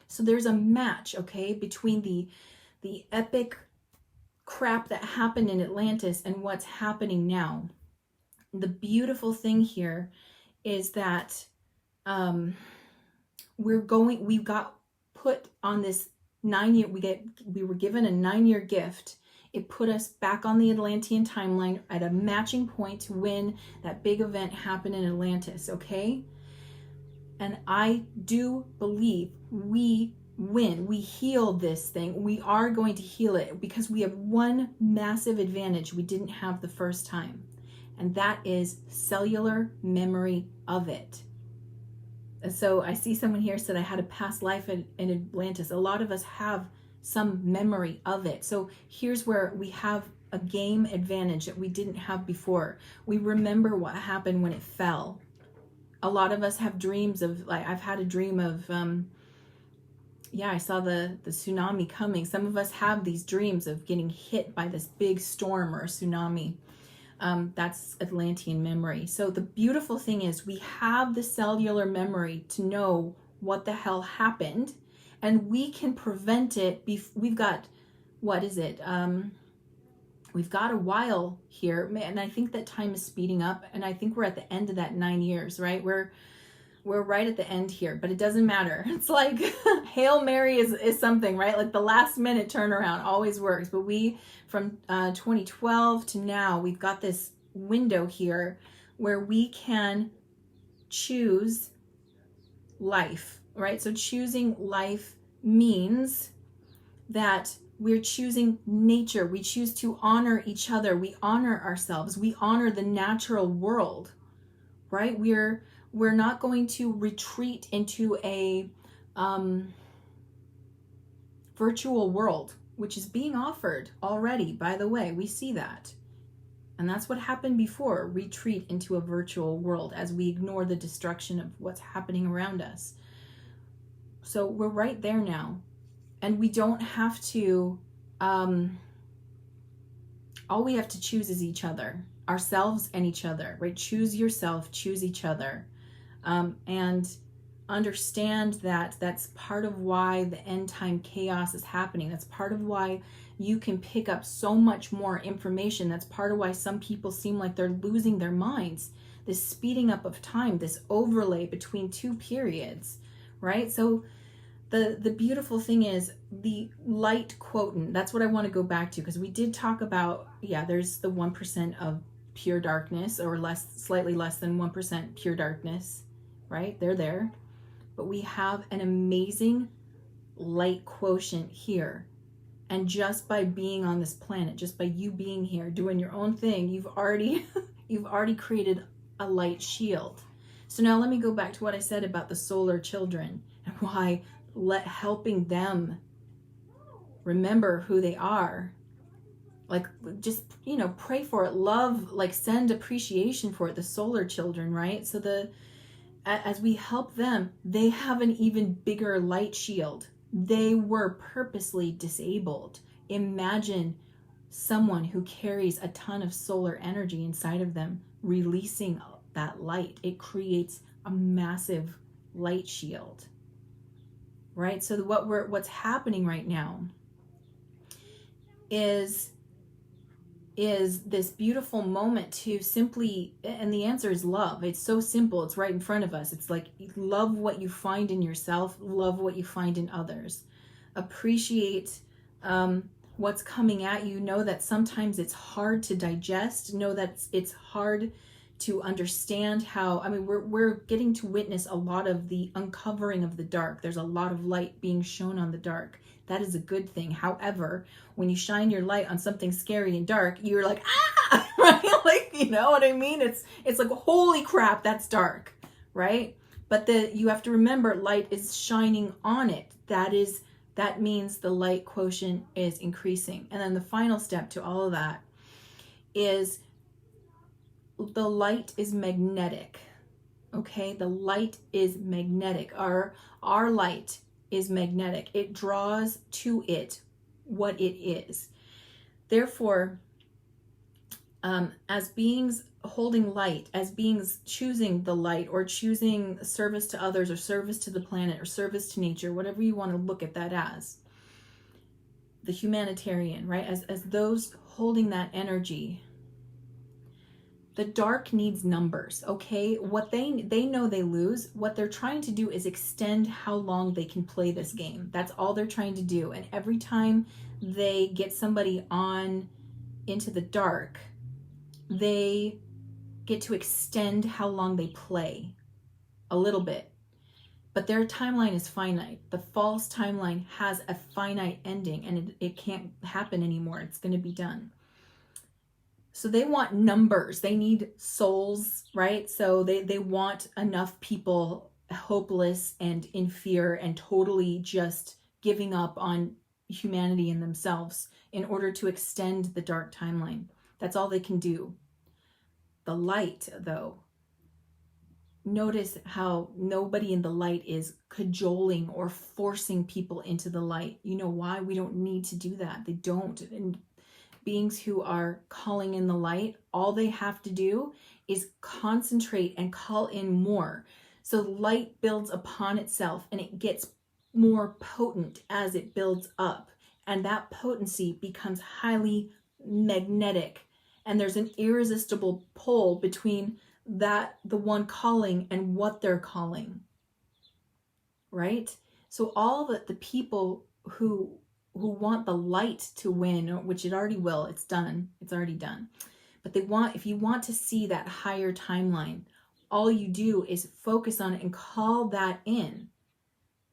A: So there's a match, okay, between the epic crap that happened in Atlantis and what's happening now. The beautiful thing here is that we got put on this 9-year, we were given a 9-year gift. It put us back on the Atlantean timeline at a matching point to when that big event happened in Atlantis, okay? And I do believe we win. We heal this thing. We are going to heal it because we have one massive advantage we didn't have the first time. And that is cellular memory of it. And so I see someone here said I had a past life in Atlantis. A lot of us have some memory of it. So here's where we have a game advantage that we didn't have before. We remember what happened when it fell. A lot of us have dreams of, like, I've had a dream of, I saw the tsunami coming. Some of us have these dreams of getting hit by this big storm or a tsunami. That's Atlantean memory. So the beautiful thing is we have the cellular memory to know what the hell happened, and we can prevent it. We've got, what is it? We've got a while here, and I think that time is speeding up, and I think we're at the end of that 9 years, right? We're right at the end here, but it doesn't matter. It's like Hail Mary is something, right? Like the last minute turnaround always works. But from 2012 to now, we've got this window here where we can choose life, right? So choosing life means that we're choosing nature. We choose to honor each other. We honor ourselves. We honor the natural world, right? We're not going to retreat into a virtual world, which is being offered already, by the way. We see that. And that's what happened before, retreat into a virtual world as we ignore the destruction of what's happening around us. So we're right there now. And we don't have to, all we have to choose is each other, ourselves and each other, right? Choose yourself, choose each other. And understand that that's part of why the end time chaos is happening. That's part of why you can pick up so much more information. That's part of why some people seem like they're losing their minds. This speeding up of time, this overlay between two periods, right? So the beautiful thing is the light quotient. That's what I want to go back to, because we did talk about, there's the 1% of pure darkness, or slightly less than 1% pure darkness, right? They're there. But we have an amazing light quotient here. And just by being on this planet, just by you being here, doing your own thing, you've already created a light shield. So now let me go back to what I said about the solar children and why helping them remember who they are. Like, just, pray for it, love, like send appreciation for it, the solar children, right? So as we help them, they have an even bigger light shield. They were purposely disabled. Imagine someone who carries a ton of solar energy inside of them, releasing that light. It creates a massive light shield, right? So what's happening right now is is this beautiful moment to simply, and the answer is love. It's so simple. It's right in front of us. It's like, love what you find in yourself, love what you find in others. Appreciate what's coming at you. Know that sometimes it's hard to digest. Know that it's hard to understand how, I mean, we're getting to witness a lot of the uncovering of the dark. There's a lot of light being shown on the dark. That is a good thing. However, when you shine your light on something scary and dark, you're like, ah, right? Like, you know what I mean? It's like, holy crap, that's dark, right? But you have to remember, light is shining on it. That means the light quotient is increasing. And then the final step to all of that is the light is magnetic. Okay, the light is magnetic. Our light is magnetic. It draws to it what it is. Therefore, as beings holding light, as beings choosing the light, or choosing service to others, or service to the planet, or service to nature, whatever you want to look at that as, the humanitarian, right? As those holding that energy, the dark needs numbers, okay? What they know they lose. What they're trying to do is extend how long they can play this game. That's all they're trying to do. And every time they get somebody on into the dark, they get to extend how long they play a little bit. But their timeline is finite. The false timeline has a finite ending, and it can't happen anymore. It's going to be done. So they want numbers. They need souls, right? So they want enough people hopeless and in fear and totally just giving up on humanity and themselves in order to extend the dark timeline. That's all they can do. The light, though, notice how nobody in the light is cajoling or forcing people into the light. You know why? We don't need to do that. They don't. And beings who are calling in the light, all they have to do is concentrate and call in more. So light builds upon itself, and it gets more potent as it builds up. And that potency becomes highly magnetic. And there's an irresistible pull between the one calling and what they're calling, right? So all the people who want the light to win, which it already will, it's done, it's already done. But if you want to see that higher timeline, all you do is focus on it and call that in.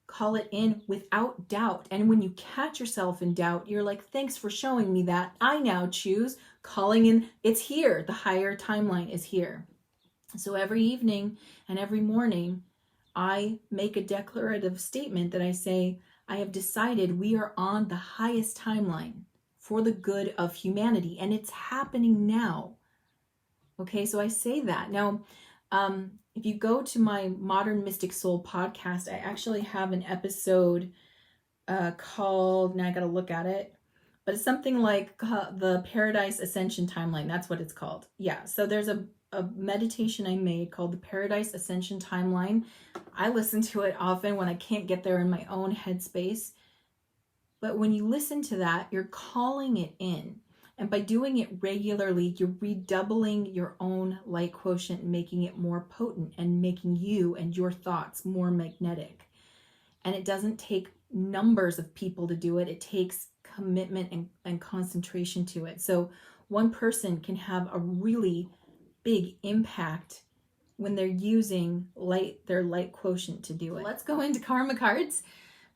A: Call it in without doubt. And when you catch yourself in doubt, you're like, thanks for showing me that. I now choose calling in. It's here. The higher timeline is here. So every evening and every morning, I make a declarative statement that I say, I have decided we are on the highest timeline for the good of humanity, and it's happening now. Okay, so I say that. Now, if you go to my Modern Mystic Soul podcast, I actually have an episode called, now I got to look at it, but it's something like the Paradise Ascension Timeline. That's what it's called. Yeah, so there's a meditation I made called the Paradise Ascension Timeline. I listen to it often when I can't get there in my own headspace. But when you listen to that, you're calling it in. And by doing it regularly, you're redoubling your own light quotient, making it more potent and making you and your thoughts more magnetic. And it doesn't take numbers of people to do it. It takes commitment and concentration to it. So one person can have a really big impact when they're using their light quotient to do it. Let's go into karma cards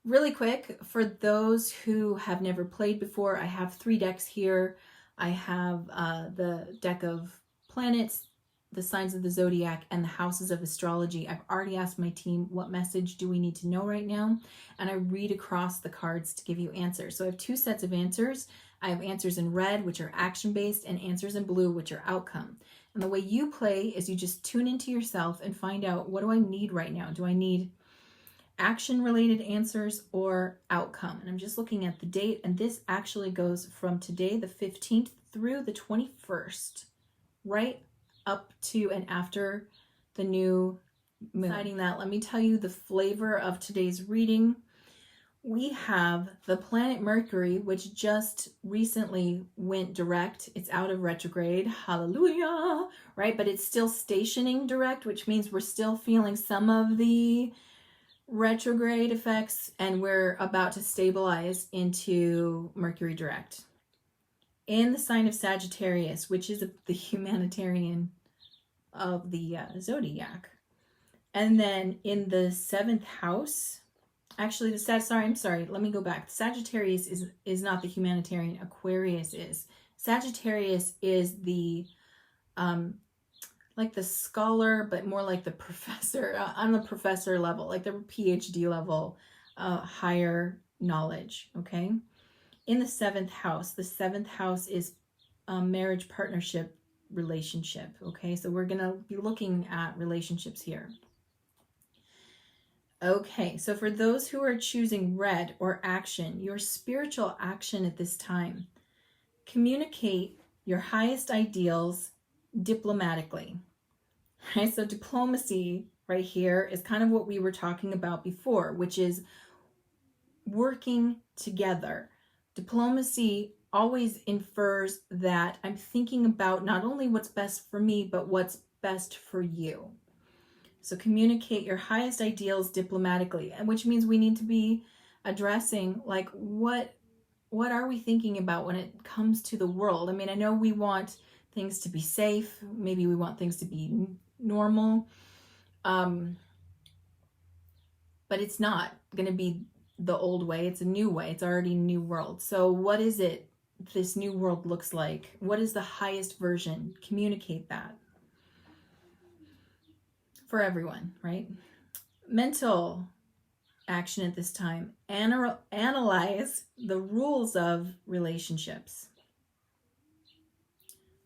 A: really quick. For those who have never played before, I have 3 decks here. I have the deck of planets, the signs of the zodiac, and the houses of astrology. I've already asked my team, what message do we need to know right now? And I read across the cards to give you answers. So I have 2 sets of answers. I have answers in red, which are action-based, and answers in blue, which are outcome. And the way you play is you just tune into yourself and find out, what do I need right now? Do I need action-related answers or outcome? And I'm just looking at the date, and this actually goes from today, the 15th, through the 21st, right up to and after the new moon. Deciding that, let me tell you the flavor of today's reading. we have the planet Mercury, which just recently went direct. It's out of retrograde. Hallelujah. Right? But it's still stationing direct, which means we're still feeling some of the retrograde effects, and we're about to stabilize into Mercury direct. In the sign of Sagittarius, which is the humanitarian of the zodiac. And then in the 7th house, actually, I'm sorry. Let me go back. Sagittarius is not the humanitarian. Aquarius is. Sagittarius is the, like the scholar, but more like the professor, on the professor level, like the PhD level, higher knowledge, okay? In the 7th house is marriage, partnership, relationship, okay? So we're going to be looking at relationships here. Okay, so for those who are choosing red or action, your spiritual action at this time, communicate your highest ideals diplomatically. Right? So diplomacy right here is kind of what we were talking about before, which is working together. Diplomacy always infers that I'm thinking about not only what's best for me, but what's best for you. So communicate your highest ideals diplomatically, and which means we need to be addressing like what are we thinking about when it comes to the world? I mean, I know we want things to be safe. Maybe we want things to be normal. But it's not going to be the old way. It's a new way. It's already a new world. So what is it this new world looks like? What is the highest version? Communicate that. For everyone, right? Mental action at this time. Analyze the rules of relationships.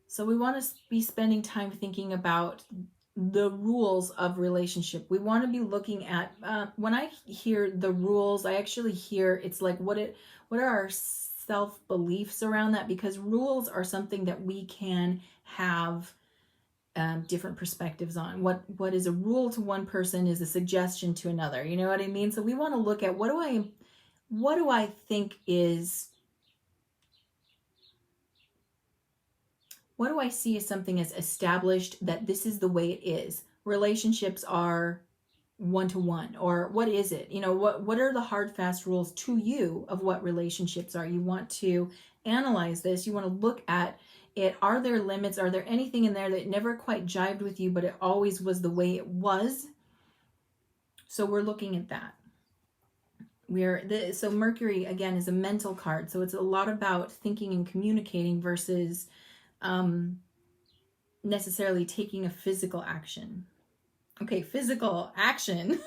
A: So we want to be spending time thinking about the rules of relationship. We want to be looking at, when I hear the rules, I actually hear it's like, what are our self-beliefs around that? Because rules are something that we can have different perspectives on. What is a rule to one person is a suggestion to another. You know what I mean? So we want to look at what do I think is, what do I see as something as established that this is the way it is? Relationships are one-to-one, or what is it? You know, what are the hard, fast rules to you of what relationships are? You want to analyze this. You want to look at it. Are there limits? Are there anything in there that never quite jived with you, but it always was the way it was? So we're looking at that. So Mercury, again, is a mental card. So it's a lot about thinking and communicating versus necessarily taking a physical action. Okay, physical action.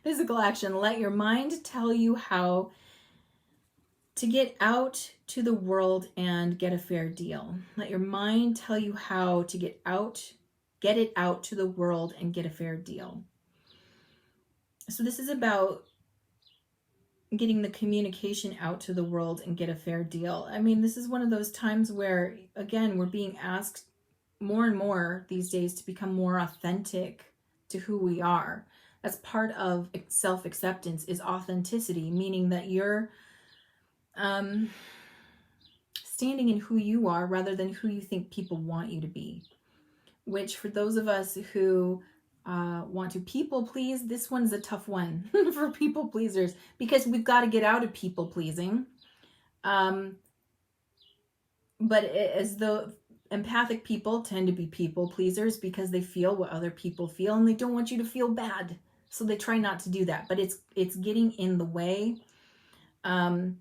A: Physical action. Let your mind tell you how to get out to the world and get a fair deal. Let your mind tell you how to get it out to the world and get a fair deal. So this is about getting the communication out to the world and get a fair deal. I mean, this is one of those times where, again, we're being asked more and more these days to become more authentic to who we are. That's part of self-acceptance, is authenticity, meaning that you're standing in who you are rather than who you think people want you to be. Which, for those of us who want to people please, this one's a tough one for people pleasers, because we've got to get out of people pleasing. But as the empathic people tend to be people pleasers because they feel what other people feel and they don't want you to feel bad. So they try not to do that, but it's getting in the way. And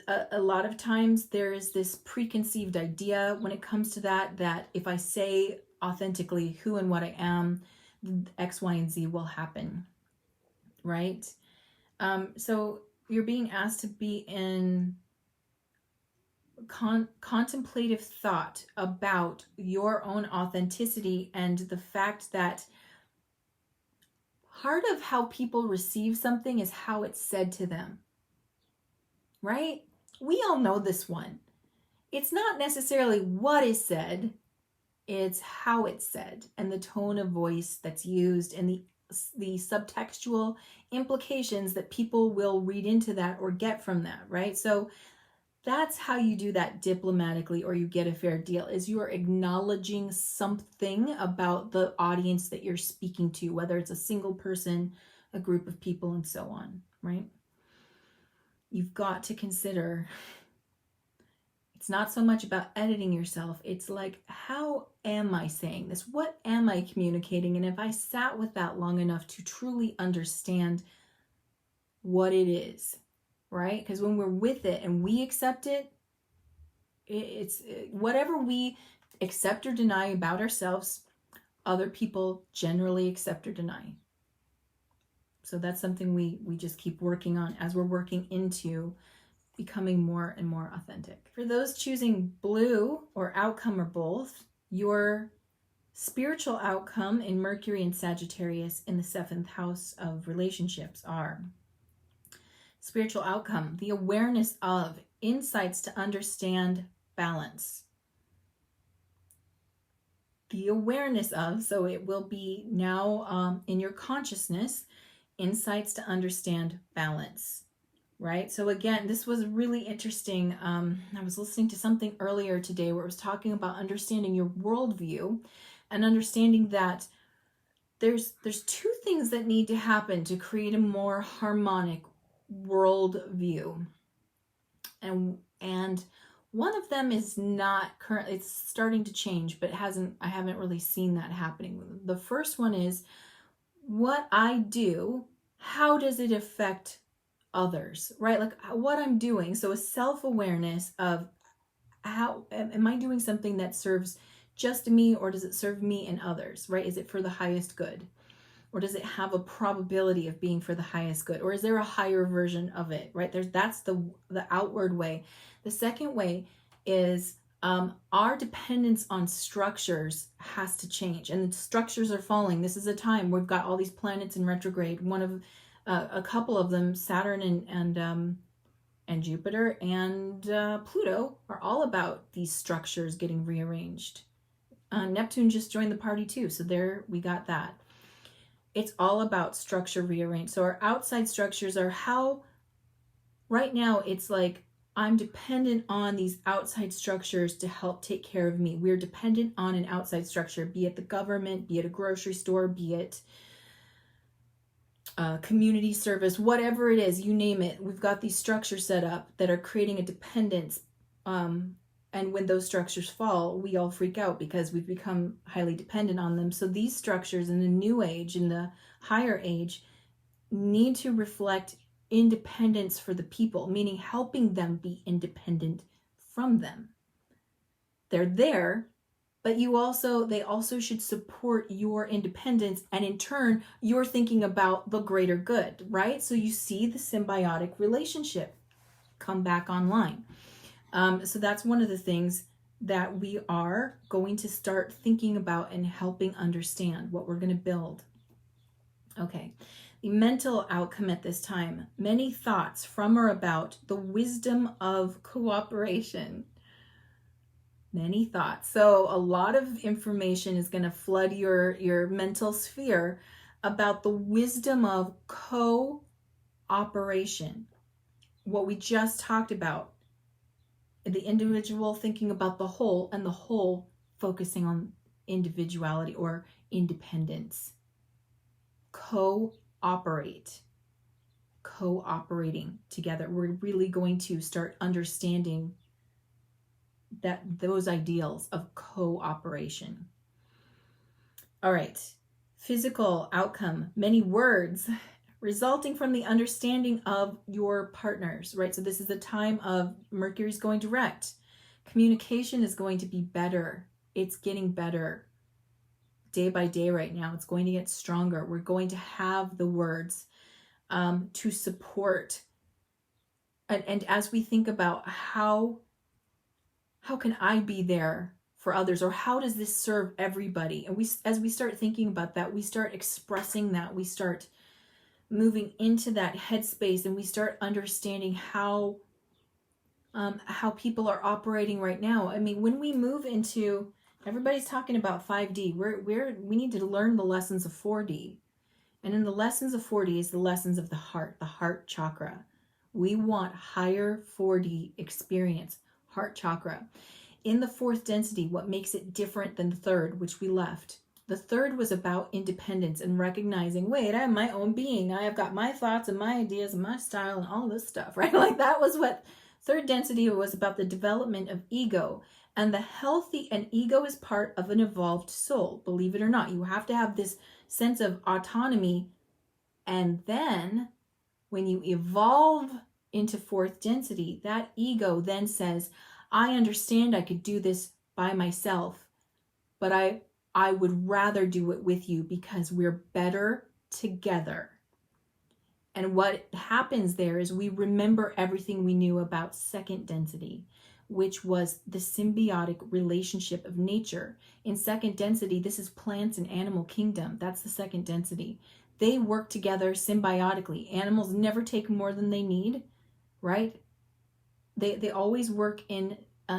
A: a lot of times there is this preconceived idea when it comes to that if I say authentically who and what I am, X, Y, and Z will happen, right? So you're being asked to be in contemplative thought about your own authenticity and the fact that part of how people receive something is how it's said to them, right? We all know this one. It's not necessarily what is said, it's how it's said and the tone of voice that's used and the the subtextual implications that people will read into that or get from that, right? So that's how you do that diplomatically, or you get a fair deal, is you are acknowledging something about the audience that you're speaking to, whether it's a single person, a group of people, and so on, right? You've got to consider, it's not so much about editing yourself. It's like, how am I saying this? What am I communicating? And if I sat with that long enough to truly understand what it is, right? Because when we're with it and we accept it, it's whatever we accept or deny about ourselves, other people generally accept or deny. So that's something we just keep working on as we're working into becoming more and more authentic. For those choosing blue or outcome or both, your spiritual outcome in Mercury and Sagittarius in the 7th house of relationships are spiritual outcome, the awareness of, insights to understand balance. The awareness of, so it will be now in your consciousness, insights to understand balance, right? So again, this was really interesting. I was listening to something earlier today where it was talking about understanding your worldview and understanding that there's two things that need to happen to create a more harmonic world view, and one of them is not currently, it's starting to change, but I haven't really seen that happening. The first one is, what I do, how does it affect others, right? Like what I'm doing. So a self-awareness of, how am I doing something that serves just me, or does it serve me and others, right? Is it for the highest good? Or does it have a probability of being for the highest good? Or is there a higher version of it, right? That's the outward way. The second way is our dependence on structures has to change, and the structures are falling. This is a time we've got all these planets in retrograde. One of a couple of them, Saturn and Jupiter and Pluto, are all about these structures getting rearranged. Neptune just joined the party too, so there we got that. It's all about structure rearranged. So our outside structures are how, right now it's like I'm dependent on these outside structures to help take care of me. We're dependent on an outside structure, be it the government, be it a grocery store, be it community service, whatever it is, you name it. We've got these structures set up that are creating a dependence. And when those structures fall, we all freak out because we've become highly dependent on them. So these structures in the new age, in the higher age, need to reflect independence for the people, meaning helping them be independent from them. They're there, but they also should support your independence, and in turn, you're thinking about the greater good, right? So you see the symbiotic relationship come back online. So that's one of the things that we are going to start thinking about and helping understand what we're going to build. Okay, the mental outcome at this time, many thoughts from or about the wisdom of cooperation. Many thoughts. So a lot of information is going to flood your mental sphere about the wisdom of cooperation. What we just talked about. The individual thinking about the whole, and the whole focusing on individuality or independence. Cooperating together. We're really going to start understanding those ideals of cooperation. All right, physical outcome, many words resulting from the understanding of your partners, right? So this is the time of Mercury's going direct. Communication is going to be better. It's getting better day by day right now. It's going to get stronger. We're going to have the words to support. And as we think about how can I be there for others, or how does this serve everybody? And as we start thinking about that, we start expressing that, we start moving into that headspace, and we start understanding how people are operating right now. I mean, when we move into, everybody's talking about 5D, we need to learn the lessons of 4D And in the lessons of 4D is the lessons of the heart chakra. We want higher 4D experience, heart chakra. In the fourth density, what makes it different than the third, which we left? The third was about independence and recognizing, wait, I have my own being. I have got my thoughts and my ideas and my style and all this stuff, right? Like that was what third density was about, the development of ego. And ego is part of an evolved soul, believe it or not. You have to have this sense of autonomy. And then when you evolve into fourth density, that ego then says, I understand I could do this by myself, but I would rather do it with you because we're better together. And what happens there is we remember everything we knew about second density, which was the symbiotic relationship of nature. In second density, this is plants and animal kingdom. That's the second density. They work together symbiotically. Animals never take more than they need, right? They always work in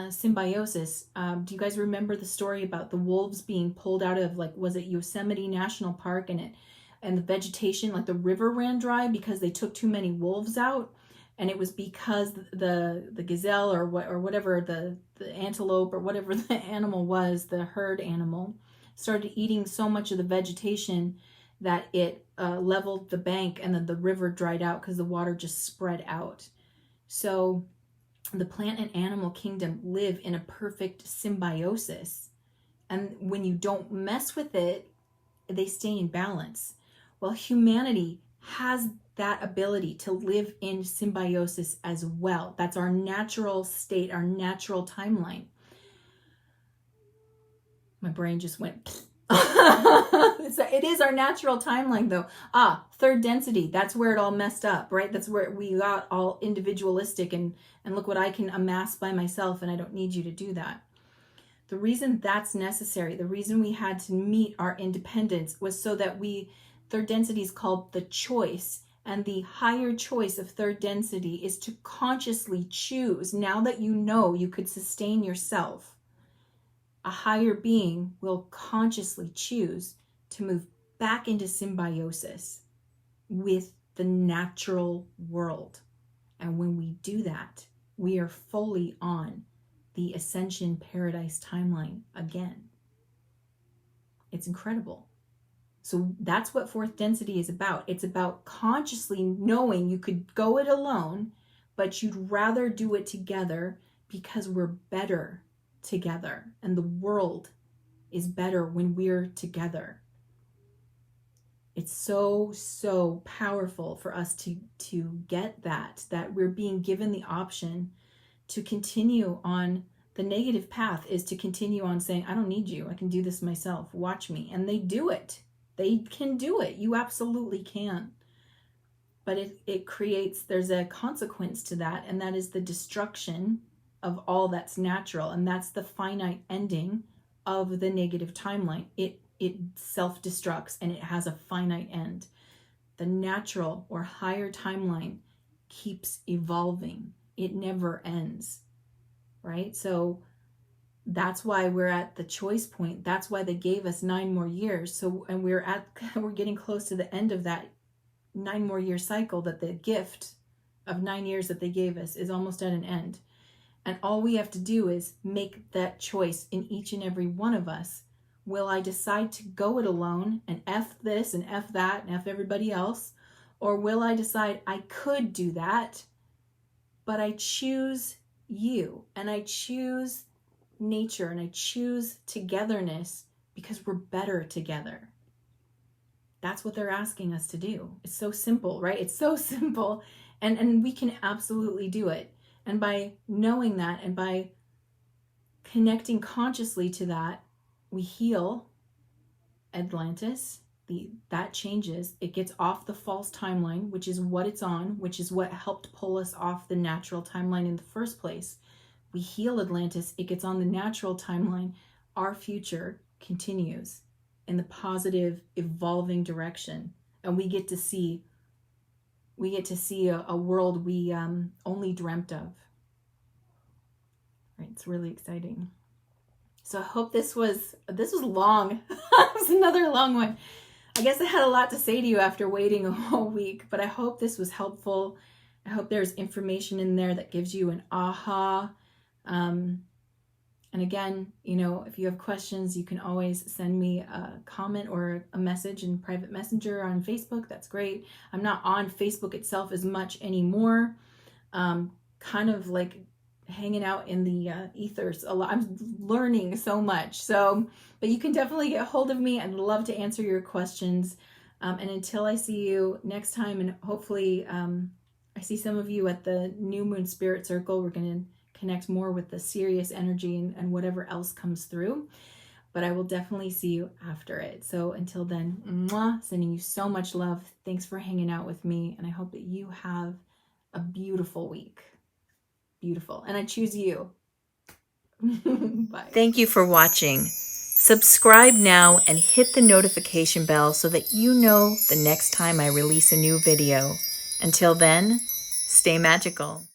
A: symbiosis. Do you guys remember the story about the wolves being pulled out of, like, was it Yosemite National Park, and the vegetation, like the river ran dry because they took too many wolves out? And it was because the gazelle or whatever, the antelope or whatever the animal was, the herd animal, started eating so much of the vegetation that it leveled the bank, and then the river dried out because the water just spread out. So the plant and animal kingdom live in a perfect symbiosis. And when you don't mess with it, they stay in balance. Well, humanity has that ability to live in symbiosis as well. That's our natural state, our natural timeline. My brain just went... It is our natural timeline, though. Third density, that's where it all messed up, right? That's where we got all individualistic and look what I can amass by myself, and I don't need you to do that. The reason that's necessary, the reason we had to meet our independence, was so that third density is called the choice, and the higher choice of third density is to consciously choose. Now that you know you could sustain yourself, a higher being will consciously choose to move back into symbiosis with the natural world. And when we do that, we are fully on the ascension paradise timeline again. It's incredible. So that's what fourth density is about. It's about consciously knowing you could go it alone, but you'd rather do it together because we're better together, and the world is better when we're together. It's so powerful for us to get that we're being given the option to continue on. The negative path is to continue on saying, I don't need you, I can do this myself, watch me. And they do it. They can do it. You absolutely can. But it creates, there's a consequence to that, and that is the destruction of all that's natural. And that's the finite ending of the negative timeline. It self-destructs, and it has a finite end. The natural or higher timeline keeps evolving. It never ends, right? So that's why we're at the choice point. That's why they gave us 9 more years. So, and we're getting close to the end of that 9 more year cycle, that the gift of 9 years that they gave us is almost at an end. And all we have to do is make that choice in each and every one of us. Will I decide to go it alone and F this and F that and F everybody else? Or will I decide I could do that, but I choose you, and I choose nature, and I choose togetherness because we're better together? That's what they're asking us to do. It's so simple, right? It's so simple, and we can absolutely do it. And by knowing that, and by connecting consciously to that, we heal Atlantis. That changes. It gets off the false timeline, which is what it's on, which is what helped pull us off the natural timeline in the first place. We heal Atlantis. It gets on the natural timeline. Our future continues in the positive, evolving direction, and we get to see a world we only dreamt of. Right? It's really exciting. So I hope this was long. It was another long one. I guess I had a lot to say to you after waiting a whole week, but I hope this was helpful. I hope there's information in there that gives you an aha. And again, you know, if you have questions, you can always send me a comment or a message in private messenger on Facebook. That's great. I'm not on Facebook itself as much anymore. Kind of like hanging out in the ethers a lot. I'm learning so much. So, but you can definitely get hold of me. I'd love to answer your questions. And until I see you next time, and hopefully I see some of you at the New Moon Spirit Circle, we're going to connect more with the Sirius energy and whatever else comes through. But I will definitely see you after it. So until then, mwah, sending you so much love. Thanks for hanging out with me. And I hope that you have a beautiful week. Beautiful. And I choose you. Bye.
B: Thank you for watching. Subscribe now and hit the notification bell so that you know the next time I release a new video. Until then, stay magical.